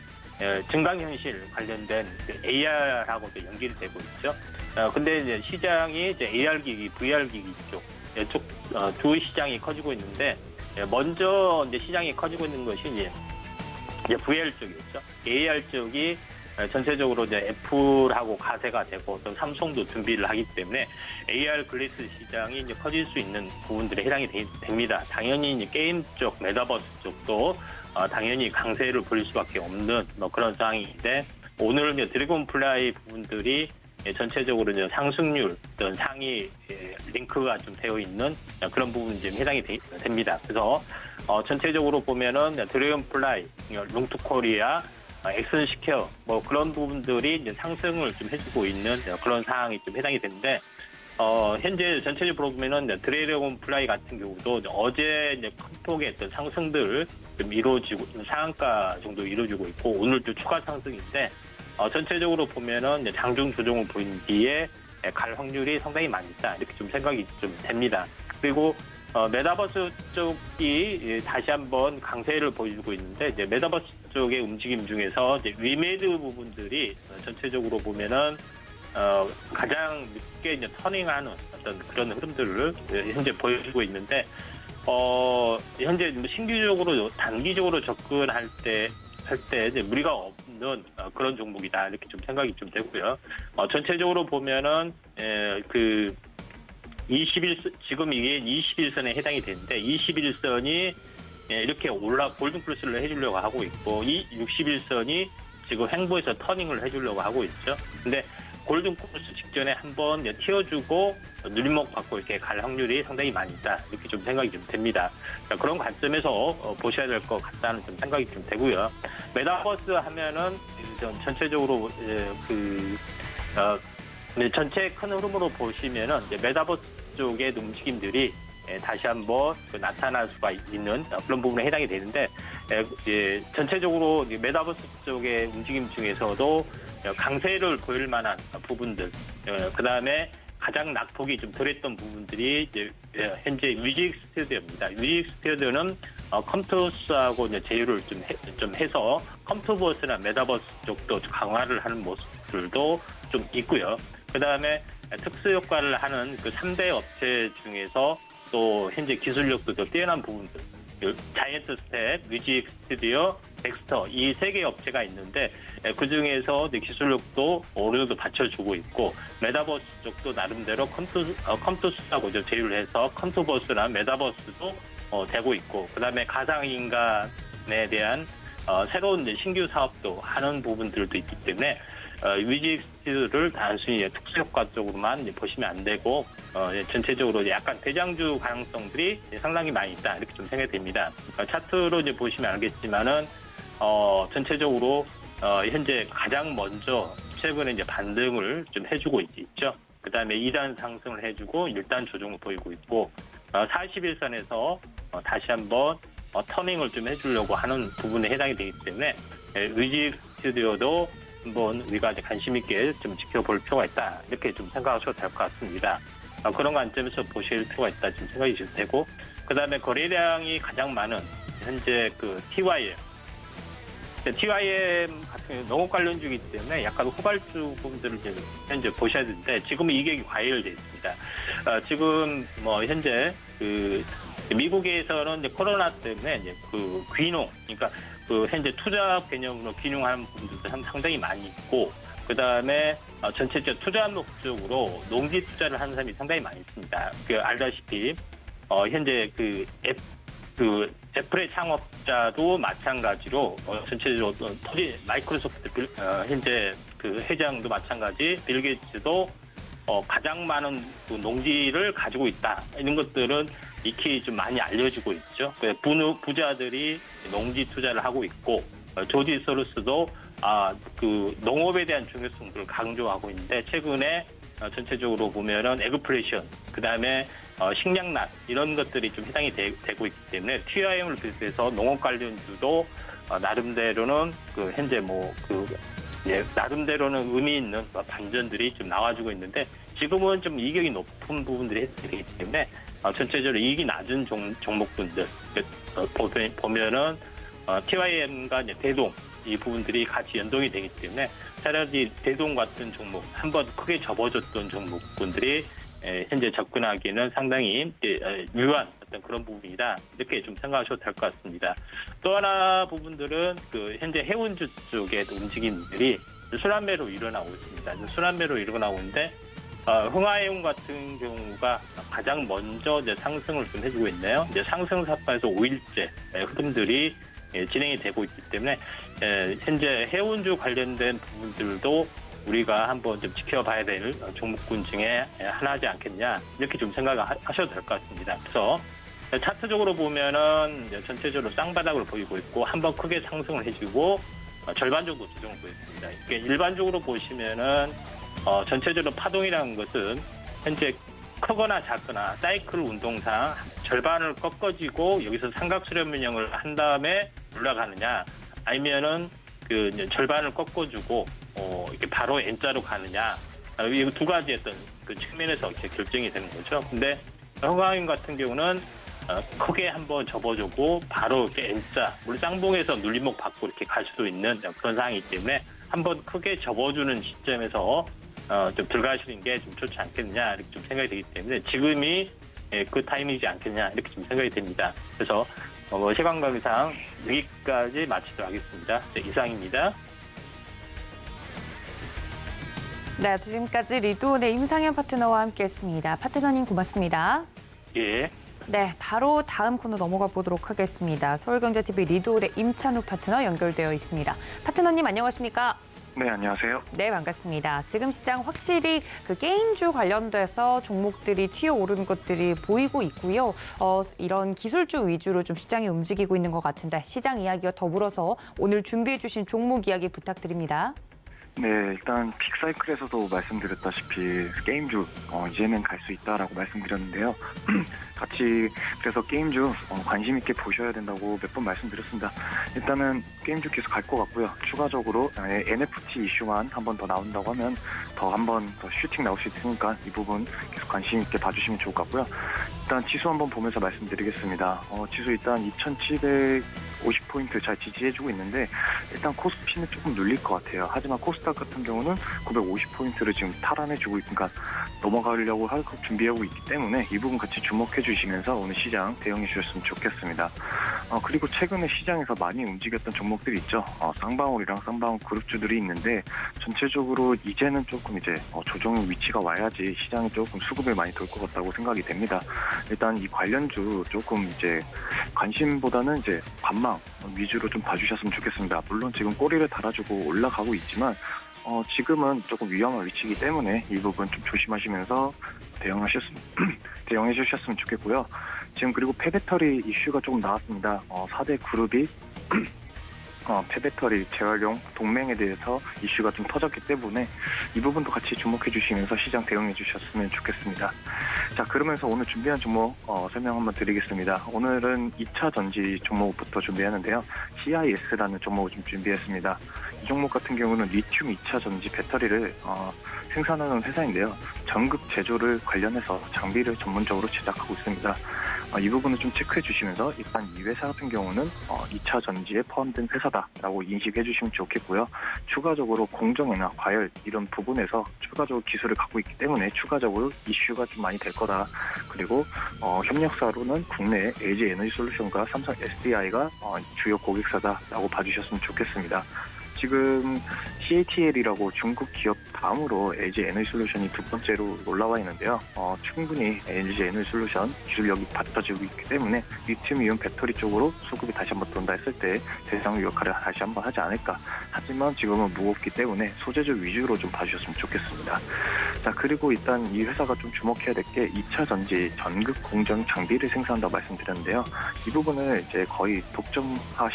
증강현실 관련된 AR하고 연결이 되고 있죠. 근데 이제 시장이 이제 AR 기기, VR 기기 이쪽 두 시장이 커지고 있는데 먼저 이제 시장이 커지고 있는 것이 이제 VR 쪽이었죠. AR 쪽이 전체적으로 이제 애플하고 가세가 되고 또 삼성도 준비를 하기 때문에 AR 글래스 시장이 이제 커질 수 있는 부분들에 해당이 됩니다. 당연히 이제 게임 쪽, 메타버스 쪽도 당연히 강세를 보일 수밖에 없는 그런 상황인데 오늘은 이제 드래곤 플라이 부분들이 전체적으로 이제 상승률 어떤 상위 링크가 좀 되어 있는 그런 부분이 좀 해당이 됩니다. 그래서 전체적으로 보면은 드래곤 플라이, 롱투 코리아, 엑슨시케어 그런 부분들이 이제 상승을 좀 해주고 있는 그런 상황이 좀 해당이 되는데 현재 전체적으로 보면은 드래곤 플라이 같은 경우도 어제 이제 큰 폭의 어떤 상승들 좀 이루어지고 상한가 정도 이루어지고 있고 오늘도 추가 상승인데 전체적으로 보면은 장중 조정을 보인 뒤에 갈 확률이 상당히 많이 있다 이렇게 좀 생각이 좀 됩니다. 그리고 메타버스 쪽이 다시 한번 강세를 보여주고 있는데 이제 메타버스 쪽의 움직임 중에서 이제 위메드 부분들이 전체적으로 보면은 가장 늦게 이제 터닝하는 어떤 그런 흐름들을 현재 보여주고 있는데 현재 신규적으로 단기적으로 접근할 때 이제 무리가 없는 그런 종목이다 이렇게 좀 생각이 좀 되고요. 전체적으로 보면은 그 21선 지금 이게 21선에 해당이 되는데 21선이 이렇게 골든 플러스를 해주려고 하고 있고 이 61선이 지금 횡보해서 터닝을 해주려고 하고 있죠. 근데 골든 플러스 직전에 한번 튀어주고 누림목 받고 이렇게 갈 확률이 상당히 많이 있다 이렇게 좀 생각이 좀 됩니다. 그런 관점에서 보셔야 될 것 같다는 좀 생각이 좀 되고요. 메타버스 하면은 전체적으로 전체 큰 흐름으로 보시면은 이제 메타버스 쪽의 움직임들이 다시 한번 나타날 수가 있는 그런 부분에 해당이 되는데 전체적으로 메타버스 쪽의 움직임 중에서도 강세를 보일 만한 부분들, 그 다음에 가장 낙폭이 좀 덜했던 부분들이 이제 현재 뮤직 스튜디오입니다. 뮤직 스튜디오는 컴투스하고 이제 제휴를 좀 해서 컴투버스나 메타버스 쪽도 강화를 하는 모습들도 좀 있고요. 그 다음에 특수 효과를 하는 그 3대 업체 중에서 또 현재 기술력도 더 뛰어난 부분들, 자이언트 스텝, 뮤직 스튜디오, 덱스터 이 3개 업체가 있는데 그중에서 기술력도 어느 정도 받쳐주고 있고 메타버스 쪽도 나름대로 컴투스하고 제휴를 해서 컴투버스나 메타버스도 되고 있고 그다음에 가상인간에 대한 새로운 신규 사업도 하는 부분들도 있기 때문에 위직스를 단순히 특수효과 쪽으로만 보시면 안 되고 전체적으로 약간 대장주 가능성들이 상당히 많이 있다 이렇게 좀 생각이 됩니다. 차트로 보시면 알겠지만은 전체적으로 현재 가장 먼저 최근에 반등을 좀 해주고 있죠. 그 다음에 2단 상승을 해주고 1단 조정을 보이고 있고 41선에서 다시 한번 터닝을 좀 해주려고 하는 부분에 해당이 되기 때문에 위직 스튜디오도 한번 우리가 관심 있게 좀 지켜볼 필요가 있다 이렇게 좀 생각하셔도 될 것 같습니다. 그런 관점에서 보실 필요가 있다 지금 생각이 되고 그 다음에 거래량이 가장 많은 현재 그 TYM 같은 경우 농업 관련주이기 때문에 약간 후발주 부분들을 현재 보셔야 되는데 지금은 이격이 과열되어 있습니다. 지금 현재 그 미국에서는 이제 코로나 때문에 이제 그 귀농, 그러니까 그 현재 투자 개념으로 귀농하는 분들도 상당히 많이 있고, 그 다음에 전체적 투자 목적으로 농지 투자를 하는 사람이 상당히 많이 있습니다. 알다시피 현재 애플의 창업자도 마찬가지로 전체적으로 토지 마이크로소프트 현재 그 회장도 마찬가지, 빌 게이츠도 가장 많은 그 농지를 가지고 있다. 이런 것들은 익히 좀 많이 알려지고 있죠. 부자들이 농지 투자를 하고 있고, 조지 소로스도 그 농업에 대한 중요성들을 강조하고 있는데, 최근에 전체적으로 보면은 에그플레이션, 그 다음에 식량난 이런 것들이 좀 해당이 되고 있기 때문에 TIM을 비롯해서 농업 관련주도 나름대로는 그 현재 나름대로는 의미 있는 반전들이 좀 나와주고 있는데, 지금은 좀 이격이 높은 부분들이 되기 때문에 전체적으로 이익이 낮은 종목군들 보면은 TYM과 이제 대동 이 부분들이 같이 연동이 되기 때문에 차라리 대동 같은 종목 한번 크게 접어줬던 종목군들이 현재 접근하기에는 상당히 유효한 어떤 그런 부분이다 이렇게 좀 생각하셔도 될 것 같습니다. 또 하나 부분들은 그 현재 해운주 쪽의 움직임들이 순환매로 일어나고 있습니다. 순환매로 일어나고 있는데 흥하해운 같은 경우가 가장 먼저 이제 상승을 좀 해주고 있네요. 이제 상승사파에서 5일째 흐름들이 진행이 되고 있기 때문에 현재 해운주 관련된 부분들도 우리가 한번 좀 지켜봐야 될 종목군 중에 하나지 않겠냐 이렇게 좀 생각하셔도 될 것 같습니다. 그래서 차트적으로 보면은 전체적으로 쌍바닥을 보이고 있고 한번 크게 상승을 해주고 절반 정도 조정을 보였습니다. 이게 일반적으로 보시면은 전체적으로 파동이라는 것은 현재 크거나 작거나 사이클 운동상 절반을 꺾어지고 여기서 삼각수렴運영을 한 다음에 올라가느냐, 아니면은 그 절반을 꺾어주고 이렇게 바로 N자로 가느냐, 이 두 가지 어떤 그 측면에서 이렇게 결정이 되는 거죠. 근데 흥하해운 같은 경우는 크게 한번 접어주고 바로 이렇게 N자, 물론 쌍봉에서 눌림목 받고 이렇게 갈 수도 있는 그런 상황이기 때문에 한번 크게 접어주는 시점에서 좀 들어가시는 게 좀 좋지 않겠느냐 이렇게 좀 생각이 되기 때문에 지금이 그 타이밍이지 않겠냐 이렇게 좀 생각이 됩니다. 그래서 시간관계상 여기까지 마치도록 하겠습니다. 네, 이상입니다. 네, 지금까지 리드온의 임상현 파트너와 함께했습니다. 파트너님 고맙습니다. 예. 네, 바로 다음 코너 넘어가 보도록 하겠습니다. 서울경제TV 리드온의 임찬우 파트너 연결되어 있습니다. 파트너님 안녕하십니까? 네, 안녕하세요. 네, 반갑습니다. 지금 시장 확실히 그 게임주 관련돼서 종목들이 튀어오르는 것들이 보이고 있고요. 이런 기술주 위주로 좀 시장이 움직이고 있는 것 같은데 시장 이야기와 더불어서 오늘 준비해 주신 종목 이야기 부탁드립니다. 네, 일단 빅사이클에서도 말씀드렸다시피 게임주 이제는 갈 수 있다라고 말씀드렸는데요. 같이 그래서 게임주 관심 있게 보셔야 된다고 몇 번 말씀드렸습니다. 일단은 게임주 계속 갈 것 같고요. 추가적으로 NFT 이슈만 한 번 더 나온다고 하면 한 번 더 슈팅 나올 수 있으니까 이 부분 계속 관심 있게 봐주시면 좋을 것 같고요. 일단 지수 한번 보면서 말씀드리겠습니다. 지수 일단 2,750포인트 잘 지지해주고 있는데 일단 코스피는 조금 눌릴 것 같아요. 하지만 코스닥 같은 경우는 950포인트를 지금 탈환해주고 있으니까 넘어가려고 준비하고 있기 때문에 이 부분 같이 주목해 주시면서 오늘 시장 대응해 주셨으면 좋겠습니다. 그리고 최근에 시장에서 많이 움직였던 종목들이 있죠. 쌍방울이랑 쌍방울 그룹주들이 있는데 전체적으로 이제는 조금 이제 조정 위치가 와야지 시장이 조금 수급을 많이 돌 것 같다고 생각이 됩니다. 일단 이 관련주 조금 이제 관심보다는 이제 관망 위주로 좀 봐주셨으면 좋겠습니다. 물론 지금 꼬리를 달아주고 올라가고 있지만 지금은 조금 위험한 위치이기 때문에 이 부분 좀 조심하시면서 대응해 주셨으면 좋겠고요. 지금 그리고 폐배터리 이슈가 조금 나왔습니다. 4대 그룹이 폐배터리 재활용 동맹에 대해서 이슈가 좀 터졌기 때문에 이 부분도 같이 주목해 주시면서 시장 대응해 주셨으면 좋겠습니다. 자, 그러면서 오늘 준비한 종목 설명 한번 드리겠습니다. 오늘은 2차 전지 종목부터 준비하는데요. CIS라는 종목을 좀 준비했습니다. 이 종목 같은 경우는 리튬 2차 전지 배터리를 생산하는 회사인데요. 전극 제조를 관련해서 장비를 전문적으로 제작하고 있습니다. 이 부분을 좀 체크해 주시면서 일단 이 회사 같은 경우는 2차 전지에 포함된 회사다라고 인식해 주시면 좋겠고요. 추가적으로 공정이나 과열 이런 부분에서 추가적으로 기술을 갖고 있기 때문에 추가적으로 이슈가 좀 많이 될 거다. 그리고 협력사로는 국내 LG 에너지솔루션과 삼성 SDI가 주요 고객사다라고 봐주셨으면 좋겠습니다. 지금 CATL이라고 중국 기업 다음으로 LG 에너지솔루션이 두 번째로 올라와 있는데요. 충분히 LG 에너지솔루션 기술력이 받쳐지고 있기 때문에 리튬이온 배터리 쪽으로 수급이 다시 한번 돈다 했을 때 대상 역할을 다시 한번 하지 않을까. 하지만 지금은 무겁기 때문에 소재주 위주로 좀 봐주셨으면 좋겠습니다. 자, 그리고 일단 이 회사가 좀 주목해야 될 게 2차 전지 전극 공정 장비를 생산한다고 말씀드렸는데요. 이 부분을 이제 거의 독점화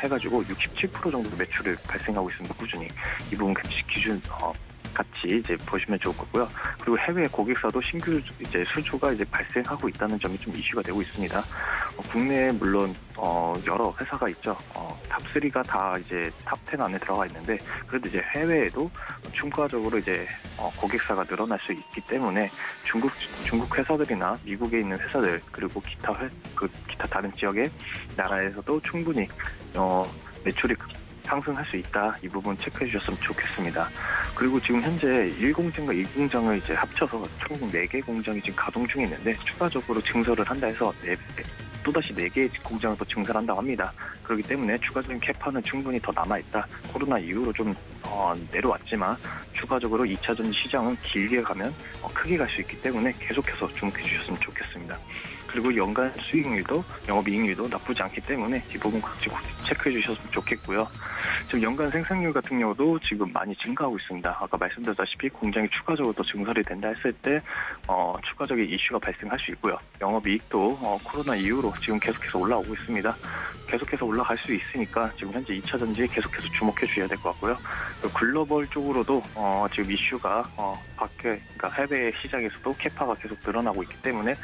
해가지고 67% 정도 매출을 발생하고 있습니다. 꾸준히 이 부분 기준 같이 이제 보시면 좋을 거고요. 그리고 해외 고객사도 신규 이제 수주가 이제 발생하고 있다는 점이 좀 이슈가 되고 있습니다. 국내에 물론 여러 회사가 있죠. 탑3가 다 이제 탑10 안에 들어가 있는데 그래도 이제 해외에도 추가적으로 이제 고객사가 늘어날 수 있기 때문에 중국 회사들이나 미국에 있는 회사들 그리고 기타 다른 지역의 나라에서도 충분히 매출이 상승할 수 있다. 이 부분 체크해 주셨으면 좋겠습니다. 그리고 지금 현재 1공장과 2공장을 이제 합쳐서 총 4개 공장이 지금 가동 중에 있는데 추가적으로 증설을 한다 해서 또다시 4개의 공장을 더 증설을 한다고 합니다. 그렇기 때문에 추가적인 캐파는 충분히 더 남아있다. 코로나 이후로 좀 내려왔지만 추가적으로 2차 전지 시장은 길게 가면 크게 갈 수 있기 때문에 계속해서 주목해 주셨으면 좋겠습니다. 그리고 연간 수익률도 영업이익률도 나쁘지 않기 때문에 이 부분 같이 체크해 주셨으면 좋겠고요. 지금 연간 생산률 같은 경우도 지금 많이 증가하고 있습니다. 아까 말씀드렸다시피 공장이 추가적으로 더 증설이 된다 했을 때 추가적인 이슈가 발생할 수 있고요. 영업이익도 코로나 이후로 지금 계속해서 올라오고 있습니다. 계속해서 올라갈 수 있으니까 지금 현재 2차 전지에 계속해서 주목해 주셔야 될 것 같고요. 글로벌 쪽으로도 지금 이슈가 그러니까 해외 시장에서도 캐파가 계속 늘어나고 있기 때문에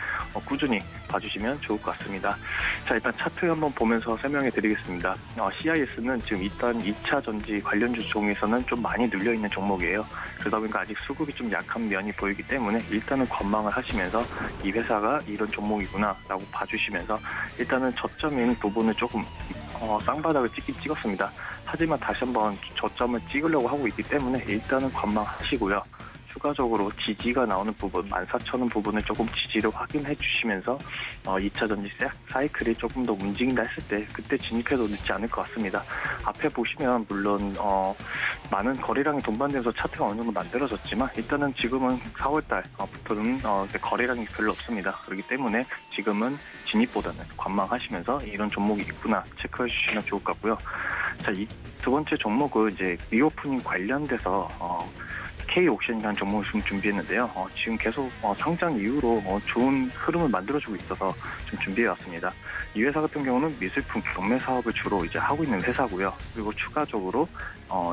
꾸준히 봐주시면 좋을 것 같습니다. 자, 일단 차트 한번 보면서 설명해 드리겠습니다. CIS는 지금 일단 2차 전지 관련주 종에서는 좀 많이 눌려있는 종목이에요. 그러다 보니까 아직 수급이 좀 약한 면이 보이기 때문에 일단은 관망을 하시면서 이 회사가 이런 종목이구나 라고 봐주시면서 일단은 저점인 부분을 조금 쌍바닥을 찍었습니다. 하지만 다시 한번 저점을 찍으려고 하고 있기 때문에 일단은 관망하시고요. 추가적으로 지지가 나오는 부분, 14,000원 부분을 조금 지지를 확인해 주시면서 2차 전지 사이클이 조금 더 움직인다 했을 때 그때 진입해도 늦지 않을 것 같습니다. 앞에 보시면 물론 많은 거래량이 동반되면서 차트가 어느 정도 만들어졌지만 일단은 지금은 4월달부터는 거래량이 별로 없습니다. 그렇기 때문에 지금은 진입보다는 관망하시면서 이런 종목이 있구나 체크해 주시면 좋을 것 같고요. 자, 이 두 번째 종목은 이제 리오프닝 관련돼서 K옥션이라는 종목을 좀 준비했는데요. 지금 계속 상장 이후로 좋은 흐름을 만들어주고 있어서 좀 준비해왔습니다. 이 회사 같은 경우는 미술품 경매 사업을 주로 이제 하고 있는 회사고요. 그리고 추가적으로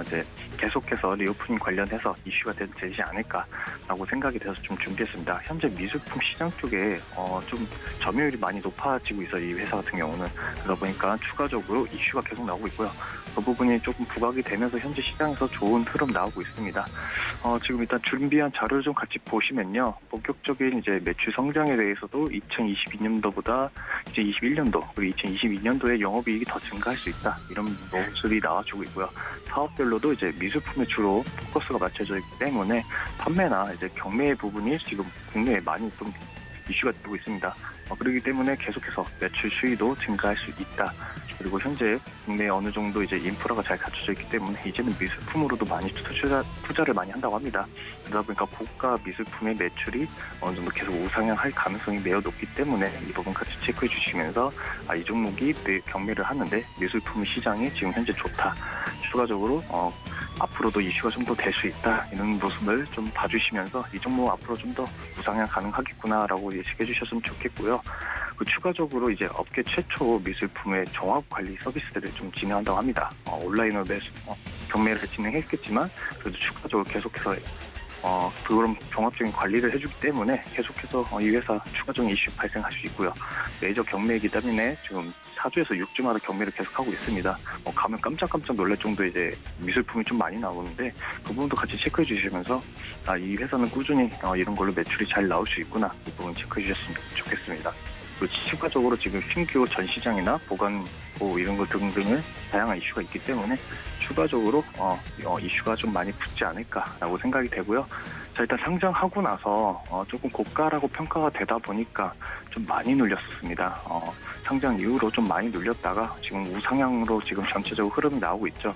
이제 계속해서 리오프닝 관련해서 이슈가 되지 않을까라고 생각이 돼서 좀 준비했습니다. 현재 미술품 시장 쪽에 좀 점유율이 많이 높아지고 있어요. 이 회사 같은 경우는. 그러다 보니까 추가적으로 이슈가 계속 나오고 있고요. 그 부분이 조금 부각이 되면서 현재 시장에서 좋은 흐름 나오고 있습니다. 지금 일단 준비한 자료를 좀 같이 보시면요. 본격적인 이제 매출 성장에 대해서도 2022년도보다 이제 21년도 그리고 2022년도에 영업이익이 더 증가할 수 있다. 이런 모습이 나와주고 있고요. 사업별로도 이제 미술품에 주로 포커스가 맞춰져 있기 때문에 판매나 이제 경매 부분이 지금 국내에 많이 좀 이슈가 되고 있습니다. 그렇기 때문에 계속해서 매출 수위도 증가할 수 있다. 그리고 현재 국내에 어느 정도 이제 인프라가 잘 갖춰져 있기 때문에 이제는 미술품으로도 많이 투자를 많이 한다고 합니다. 그러다 보니까 고가 미술품의 매출이 어느 정도 계속 우상향할 가능성이 매우 높기 때문에 이 부분 같이 체크해 주시면서 이 종목이 경매를 하는데 미술품 시장이 지금 현재 좋다. 추가적으로 앞으로도 이슈가 좀 더 될 수 있다. 이런 모습을 좀 봐주시면서 이 종목 앞으로 좀 더 우상향 가능하겠구나라고 예측해 주셨으면 좋겠고요. 추가적으로 이제 업계 최초 미술품의 종합 관리 서비스를 좀 진행한다고 합니다. 온라인으로 경매를 진행했겠지만 그래도 추가적으로 계속해서 그런 종합적인 관리를 해주기 때문에 계속해서 이 회사 추가적인 이슈 발생할 수 있고요. 메이저 경매이기 때문에 지금 4주에서 6주마다 경매를 계속하고 있습니다. 가면 깜짝깜짝 놀랄 정도 이제 미술품이 좀 많이 나오는데 그 부분도 같이 체크해 주시면서 이 회사는 꾸준히 이런 걸로 매출이 잘 나올 수 있구나 이 부분 체크해 주셨으면 좋겠습니다. 그리고 추가적으로 지금 신규 전시장이나 보관고 이런 것 등등을 다양한 이슈가 있기 때문에 추가적으로 이슈가 좀 많이 붙지 않을까라고 생각이 되고요. 자, 일단 상장하고 나서 조금 고가라고 평가가 되다 보니까 좀 많이 눌렸었습니다. 상장 이후로 좀 많이 눌렸다가 지금 우상향으로 지금 전체적으로 흐름이 나오고 있죠.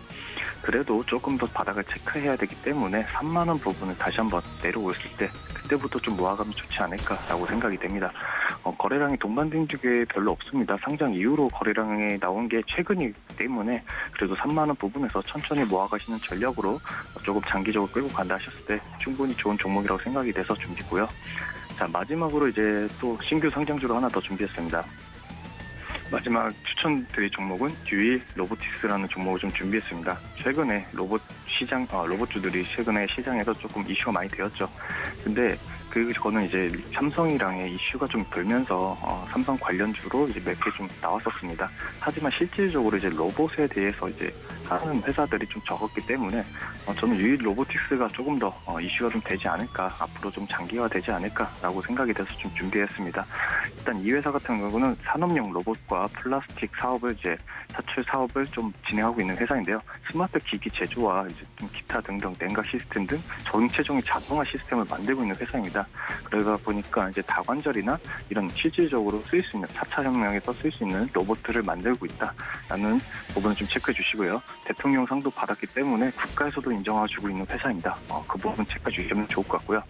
그래도 조금 더 바닥을 체크해야 되기 때문에 3만 원 부분을 다시 한번 내려올을 때 그때부터 좀 모아가면 좋지 않을까라고 생각이 됩니다. 거래량이 동반된 게 별로 없습니다. 상장 이후로 거래량이 나온 게 최근이기 때문에 그래도 3만 원 부분에서 천천히 모아가시는 전략으로 조금 장기적으로 끌고 간다 하셨을 때 충분히 좋은 종목이라고 생각이 돼서 준비고요. 자, 마지막으로 이제 또 신규 상장주로 하나 더 준비했습니다. 마지막 추천드릴 종목은 듀일 로보틱스라는 종목을 좀 준비했습니다. 최근에 로봇주들이 최근에 시장에서 조금 이슈가 많이 되었죠. 근데 그거는 이제 삼성이랑의 이슈가 좀 돌면서 삼성 관련주로 이제 몇 개 좀 나왔었습니다. 하지만 실질적으로 이제 로봇에 대해서 이제 하는 회사들이 좀 적었기 때문에 저는 유일 로보틱스가 조금 더 이슈가 좀 되지 않을까, 앞으로 좀 장기화 되지 않을까라고 생각이 돼서 좀 준비했습니다. 일단 이 회사 같은 경우는 산업용 로봇과 플라스틱 사업을 이제 사출 사업을 좀 진행하고 있는 회사인데요. 스마트 기기 제조와 이제 좀 기타 등등 냉각 시스템 등 전체적인 자동화 시스템을 만들고 있는 회사입니다. 그러다 보니까 이제 다관절이나 이런 실질적으로 쓸 수 있는 4차 혁명에서 쓸 수 있는 로봇들을 만들고 있다라는 부분을 좀 체크해 주시고요. 대통령상도 받았기 때문에 국가에서도 인정해주고 있는 회사입니다. 그 부분 체크해 주시면 좋을 것 같고요.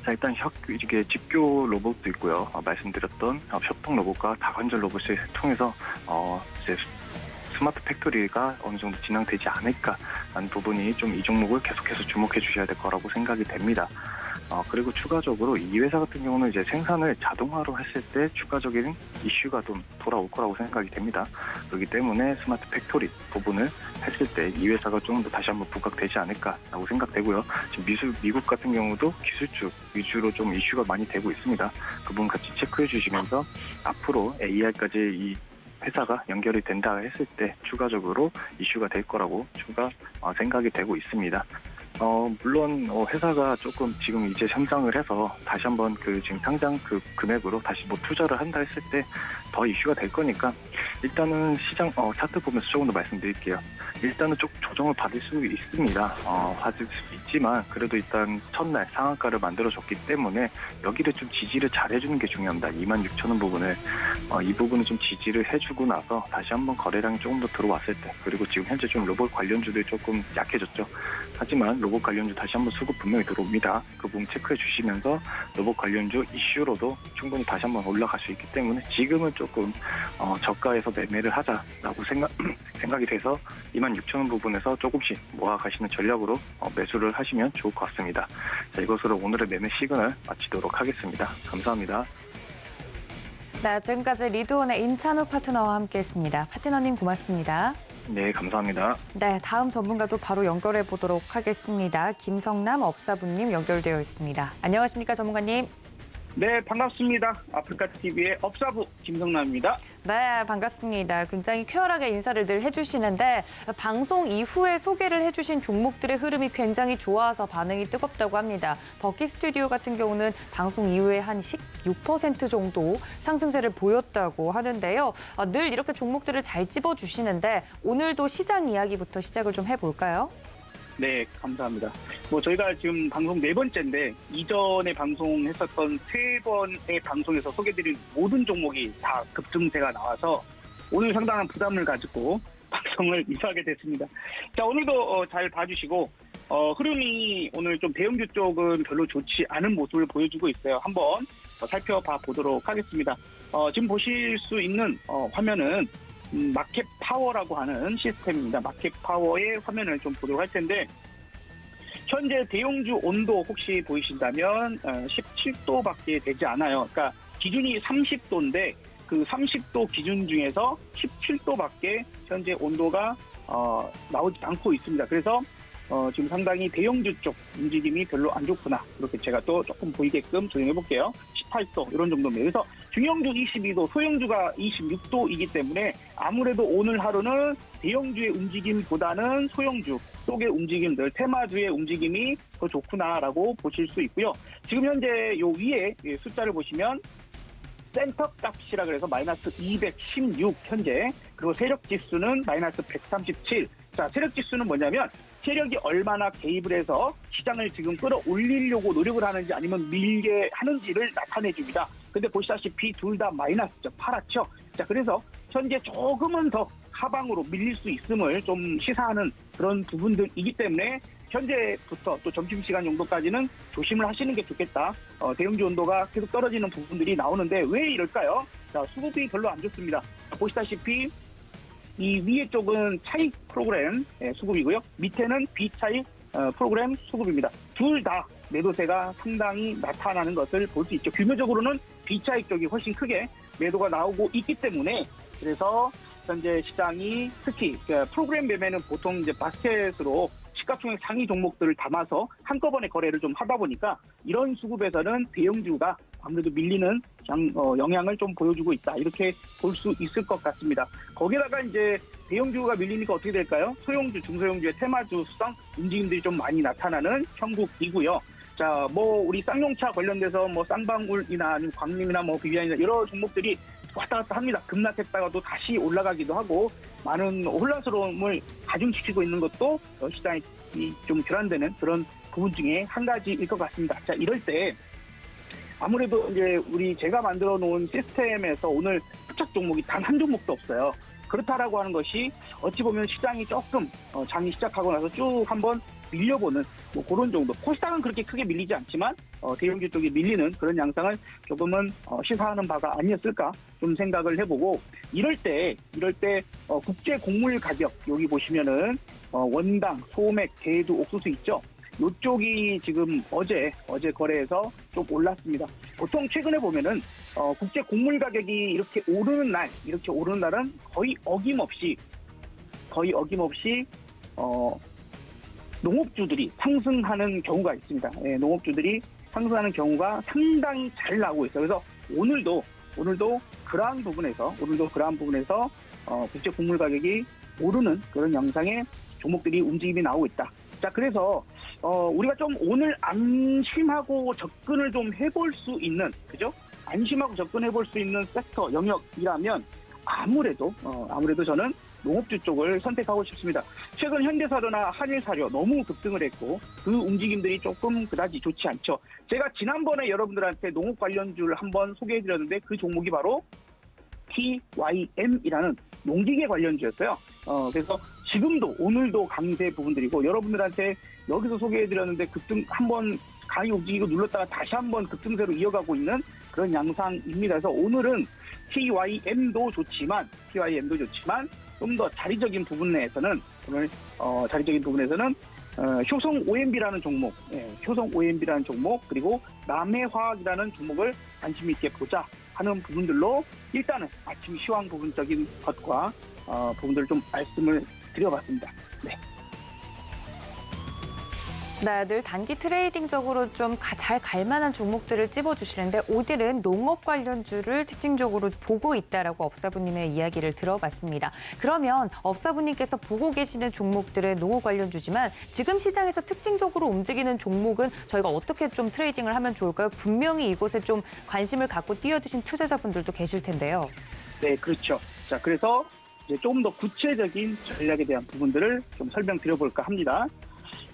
자, 일단 이게 직교 로봇도 있고요. 말씀드렸던 협동 로봇과 다관절 로봇을 통해서 이제 스마트 팩토리가 어느 정도 진행되지 않을까라는 부분이 좀 이 종목을 계속해서 주목해 주셔야 될 거라고 생각이 됩니다. 그리고 추가적으로 이 회사 같은 경우는 이제 생산을 자동화로 했을 때 추가적인 이슈가 좀 돌아올 거라고 생각이 됩니다. 그렇기 때문에 스마트 팩토리 부분을 했을 때 이 회사가 좀 더 다시 한번 부각되지 않을까라고 생각되고요. 지금 미국 같은 경우도 기술주 위주로 좀 이슈가 많이 되고 있습니다. 그 부분 같이 체크해 주시면서 앞으로 AI까지 이 회사가 연결이 된다 했을 때 추가적으로 이슈가 될 거라고 생각이 되고 있습니다. 물론 회사가 조금 지금 이제 현장을 해서 다시 한번 지금 상장 금액으로 다시 투자를 한다 했을 때 더 이슈가 될 거니까 일단은 시장 차트 보면서 조금 더 말씀드릴게요. 일단은 좀 조정을 받을 수 있습니다. 받을 수 있지만 그래도 일단 첫날 상한가를 만들어줬기 때문에 여기를 좀 지지를 잘 해주는 게 중요합니다. 26,000원 부분을 이 부분을 좀 지지를 해주고 나서 다시 한번 거래량이 조금 더 들어왔을 때, 그리고 지금 현재 좀 로봇 관련주들이 조금 약해졌죠. 하지만 로봇 관련주 다시 한번 수급 분명히 들어옵니다. 그 부분 체크해 주시면서 로봇 관련주 이슈로도 충분히 다시 한번 올라갈 수 있기 때문에 지금은 조금 저가에서 매매를 하자라고 생각이 돼서 26,000원 부분에서 조금씩 모아가시는 전략으로 매수를 하시면 좋을 것 같습니다. 자, 이것으로 오늘의 매매 시그널 마치도록 하겠습니다. 감사합니다. 네, 지금까지 리드온의 임찬우 파트너와 함께했습니다. 파트너님 고맙습니다. 네, 감사합니다. 네, 다음 전문가도 바로 연결해 보도록 하겠습니다. 김성남 업사부님 연결되어 있습니다. 안녕하십니까, 전문가님? 네, 반갑습니다. 아프리카TV의 업사부 김성남입니다. 네, 반갑습니다. 굉장히 쾌활하게 인사를 늘 해주시는데 방송 이후에 소개를 해주신 종목들의 흐름이 굉장히 좋아서 반응이 뜨겁다고 합니다. 버킷 스튜디오 같은 경우는 방송 이후에 한 16% 정도 상승세를 보였다고 하는데요. 늘 이렇게 종목들을 잘 찝어주시는데 오늘도 시장 이야기부터 시작을 좀 해볼까요? 네, 감사합니다. 저희가 지금 방송 4번째인데 이전에 방송했었던 3번의 방송에서 소개드린 모든 종목이 다 급등세가 나와서 오늘 상당한 부담을 가지고 방송을 이수하게 됐습니다. 자, 오늘도 잘 봐주시고 흐름이 오늘 좀 대형주 쪽은 별로 좋지 않은 모습을 보여주고 있어요. 한번 살펴봐 보도록 하겠습니다. 지금 보실 수 있는 화면은 마켓 파워라고 하는 시스템입니다. 마켓 파워의 화면을 좀 보도록 할 텐데 현재 대형주 온도 혹시 보이신다면 17도밖에 되지 않아요. 그러니까 기준이 30도인데 그 30도 기준 중에서 17도밖에 현재 온도가 나오지 않고 있습니다. 그래서 지금 상당히 대형주 쪽 움직임이 별로 안 좋구나. 이렇게 제가 또 조금 보이게끔 조정해 볼게요. 18도 이런 정도입니다. 그래서 중형주 22도, 소형주가 26도이기 때문에 아무래도 오늘 하루는 대형주의 움직임보다는 소형주 쪽의 움직임들, 테마주의 움직임이 더 좋구나라고 보실 수 있고요. 지금 현재 요 위에 숫자를 보시면 센터 값이라 그래서 마이너스 216 현재, 그리고 세력 지수는 마이너스 137. 자, 세력 지수는 뭐냐면 세력이 얼마나 개입을 해서 시장을 지금 끌어올리려고 노력을 하는지 아니면 밀게 하는지를 나타내 줍니다. 근데 보시다시피 둘 다 마이너스죠. 파랗죠. 자, 그래서 현재 조금은 더 하방으로 밀릴 수 있음을 좀 시사하는 그런 부분들이기 때문에 현재부터 또 점심시간 정도까지는 조심을 하시는 게 좋겠다. 대형주 온도가 계속 떨어지는 부분들이 나오는데 왜 이럴까요? 자, 수급이 별로 안 좋습니다. 보시다시피 이 위에 쪽은 차익 프로그램 수급이고요. 밑에는 비차익 프로그램 수급입니다. 둘 다 매도세가 상당히 나타나는 것을 볼 수 있죠. 규모적으로는 비차익 쪽이 훨씬 크게 매도가 나오고 있기 때문에 그래서 현재 시장이 특히 프로그램 매매는 보통 이제 바스켓으로 시가총액 상위 종목들을 담아서 한꺼번에 거래를 좀 하다 보니까 이런 수급에서는 대형주가 아무래도 밀리는 영향을 좀 보여주고 있다. 이렇게 볼 수 있을 것 같습니다. 거기다가 이제 대형주가 밀리니까 어떻게 될까요? 소형주, 중소형주의 테마주 수상 움직임들이 좀 많이 나타나는 형국이고요. 자, 우리 쌍용차 관련돼서 쌍방울이나 아니면 광림이나 비비안이나 여러 종목들이 왔다 갔다 합니다. 급락했다가도 다시 올라가기도 하고 많은 혼란스러움을 가중시키고 있는 것도 시장이 좀 교란되는 그런 부분 중에 한 가지일 것 같습니다. 자, 이럴 때 아무래도 이제 제가 만들어 놓은 시스템에서 오늘 투착 종목이 단 한 종목도 없어요. 그렇다라고 하는 것이 어찌 보면 시장이 조금 장이 시작하고 나서 쭉 한번 밀려보는 그런 정도. 코스닥은 그렇게 크게 밀리지 않지만 대형주 쪽이 밀리는 그런 양상을 조금은 시사하는 바가 아니었을까 좀 생각을 해보고 이럴 때 국제 곡물 가격 여기 보시면은 원당, 소맥, 대두, 옥수수 있죠. 이쪽이 지금 어제 거래에서 좀 올랐습니다. 보통 최근에 보면은 국제 곡물 가격이 이렇게 오르는 날은 거의 어김없이 농업주들이 상승하는 경우가 있습니다. 예, 농업주들이 상승하는 경우가 상당히 잘 나오고 있어요. 그래서 오늘도 그러한 부분에서 국제 곡물 가격이 오르는 그런 양상의 종목들이 움직임이 나오고 있다. 자, 그래서 우리가 좀 오늘 안심하고 접근을 좀 해볼 수 있는, 그죠? 안심하고 접근해볼 수 있는 섹터 영역이라면 아무래도 저는 농업주 쪽을 선택하고 싶습니다. 최근 현대사료나 한일사료 너무 급등을 했고 그 움직임들이 조금 그다지 좋지 않죠. 제가 지난번에 여러분들한테 농업 관련주를 한번 소개해드렸는데 그 종목이 바로 TYM이라는 농기계 관련주였어요. 그래서 지금도 오늘도 강세 부분들이고 여러분들한테 여기서 소개해드렸는데 급등 한번 강이 움직이고 눌렀다가 다시 한번 급등세로 이어가고 있는 그런 양상입니다. 그래서 오늘은 TYM도 좋지만 좀 더 자리적인 부분에서는 효성 OMB라는 종목, 그리고 남해화학이라는 종목을 관심 있게 보자 하는 부분들로 일단은 아침 시황 부분적인 것과 부분들을 좀 말씀을 드려봤습니다. 네. 네, 늘 단기 트레이딩적으로 좀 잘 갈만한 종목들을 찝어주시는데 오늘은 농업 관련주를 특징적으로 보고 있다라고 업사부님의 이야기를 들어봤습니다. 그러면 업사부님께서 보고 계시는 종목들은 농업 관련주지만 지금 시장에서 특징적으로 움직이는 종목은 저희가 어떻게 좀 트레이딩을 하면 좋을까요? 분명히 이곳에 좀 관심을 갖고 뛰어드신 투자자분들도 계실 텐데요. 네, 그렇죠. 자, 그래서 이제 조금 더 구체적인 전략에 대한 부분들을 좀 설명드려볼까 합니다.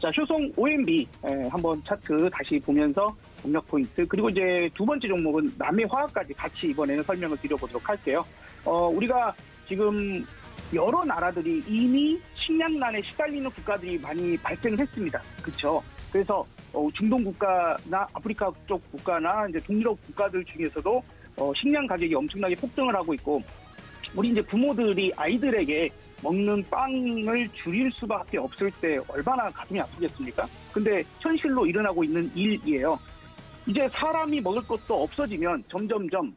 자, 효성 OMB 한번 차트 다시 보면서 공략 포인트, 그리고 이제 두 번째 종목은 남해화학까지 같이 이번에는 설명을 드려보도록 할게요. 우리가 지금 여러 나라들이 이미 식량난에 시달리는 국가들이 많이 발생했습니다. 그렇죠? 그래서 중동 국가나 아프리카 쪽 국가나 이제 동유럽 국가들 중에서도 식량 가격이 엄청나게 폭등을 하고 있고, 우리 이제 부모들이 아이들에게 먹는 빵을 줄일 수밖에 없을 때 얼마나 가슴이 아프겠습니까? 근데 현실로 일어나고 있는 일이에요. 이제 사람이 먹을 것도 없어지면 점점점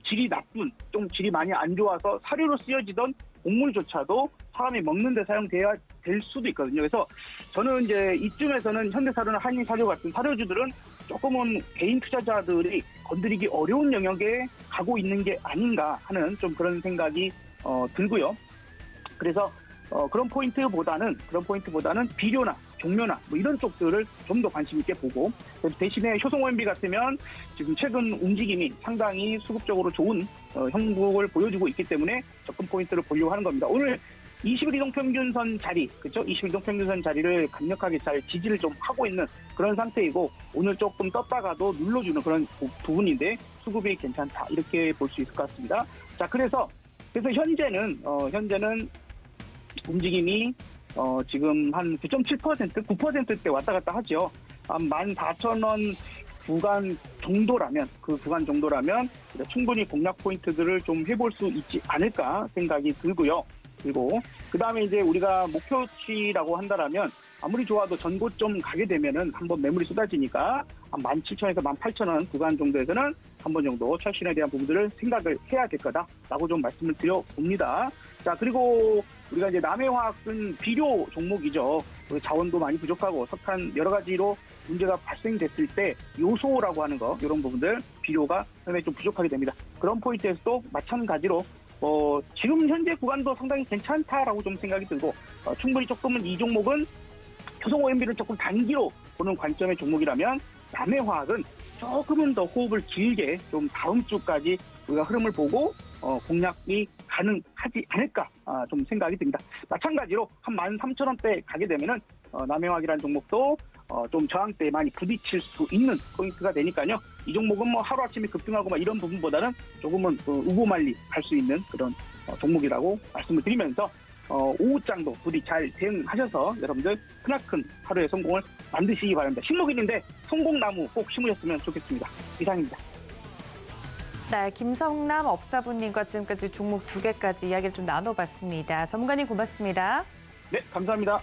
질이 나쁜, 좀 질이 많이 안 좋아서 사료로 쓰여지던 곡물조차도 사람이 먹는 데 사용돼야 될 수도 있거든요. 그래서 저는 이제 이쯤에서는 현대사료나 한인사료 같은 사료주들은 조금은 개인 투자자들이 건드리기 어려운 영역에 가고 있는 게 아닌가 하는 좀 그런 생각이 들고요. 그래서 그런 포인트보다는 비료나 종묘나 뭐 이런 쪽들을 좀 더 관심 있게 보고, 대신에 효성 OMB 같으면 지금 최근 움직임이 상당히 수급적으로 좋은 형국을 보여주고 있기 때문에 접근 포인트를 보려고 하는 겁니다. 오늘 20일 이동평균선 자리, 그렇죠? 20일 이동평균선 자리를 강력하게 잘 지지를 좀 하고 있는 그런 상태이고, 오늘 조금 떴다가도 눌러주는 그런 부분인데 수급이 괜찮다, 이렇게 볼 수 있을 것 같습니다. 자, 그래서 현재는 움직임이 지금 한 9.7%, 9%대 왔다 갔다 하죠. 한 14,000원 구간 정도라면, 충분히 공략 포인트들을 좀 해볼 수 있지 않을까 생각이 들고요. 그리고 그 다음에 이제 우리가 목표치라고 한다라면, 아무리 좋아도 전고점 가게 되면은 한번 매물이 쏟아지니까 한 17,000원에서 18,000원 구간 정도에서는 한 번 정도 철신에 대한 부분들을 생각을 해야 될 거다라고 좀 말씀을 드려봅니다. 자, 그리고 우리가 이제 남해화학은 비료 종목이죠. 자원도 많이 부족하고 석탄 여러 가지로 문제가 발생됐을 때 요소라고 하는 거, 이런 부분들 비료가 상당히 좀 부족하게 됩니다. 그런 포인트에서도 마찬가지로 지금 현재 구간도 상당히 괜찮다라고 좀 생각이 들고, 충분히 조금은 이 종목은 효성 OMB를 조금 단기로 보는 관점의 종목이라면, 남해화학은 조금은 더 호흡을 길게 좀 다음 주까지 우리가 흐름을 보고 공략이 가능하지 않을까 좀 생각이 듭니다. 마찬가지로 한 13,000원대 가게 되면은 남해화학이라는 종목도 좀 저항대에 많이 부딪힐 수 있는 포인트가 되니까요. 이 종목은 뭐 하루아침에 급등하고 막 이런 부분보다는 조금은 우고말리 갈 수 있는 그런 종목이라고 말씀을 드리면서 오후장도 부디 잘 대응하셔서 여러분들 크나큰 하루의 성공을 만드시기 바랍니다. 신목일인데 성공나무 꼭 심으셨으면 좋겠습니다. 이상입니다. 네, 김성남 업사부님과 지금까지 종목 2개까지 이야기를 좀 나눠봤습니다. 전문가님 고맙습니다. 네, 감사합니다.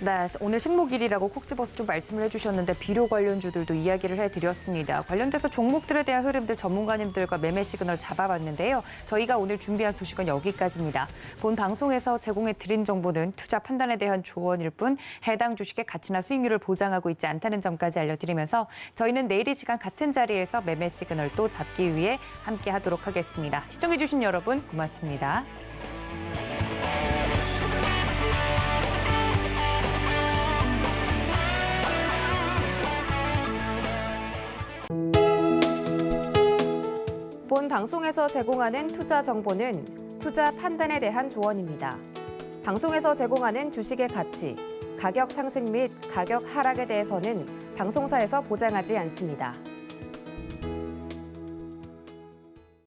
네, 오늘 신목일이라고 콕 집어서 좀 말씀을 해주셨는데 비료 관련주들도 이야기를 해드렸습니다. 관련돼서 종목들에 대한 흐름들 전문가님들과 매매 시그널 잡아봤는데요. 저희가 오늘 준비한 소식은 여기까지입니다. 본 방송에서 제공해드린 정보는 투자 판단에 대한 조언일 뿐 해당 주식의 가치나 수익률을 보장하고 있지 않다는 점까지 알려드리면서 저희는 내일 이 시간 같은 자리에서 매매 시그널 또 잡기 위해 함께하도록 하겠습니다. 시청해주신 여러분 고맙습니다. 본 방송에서 제공하는 투자 정보는 투자 판단에 대한 조언입니다. 방송에서 제공하는 주식의 가치, 가격 상승 및 가격 하락에 대해서는 방송사에서 보장하지 않습니다.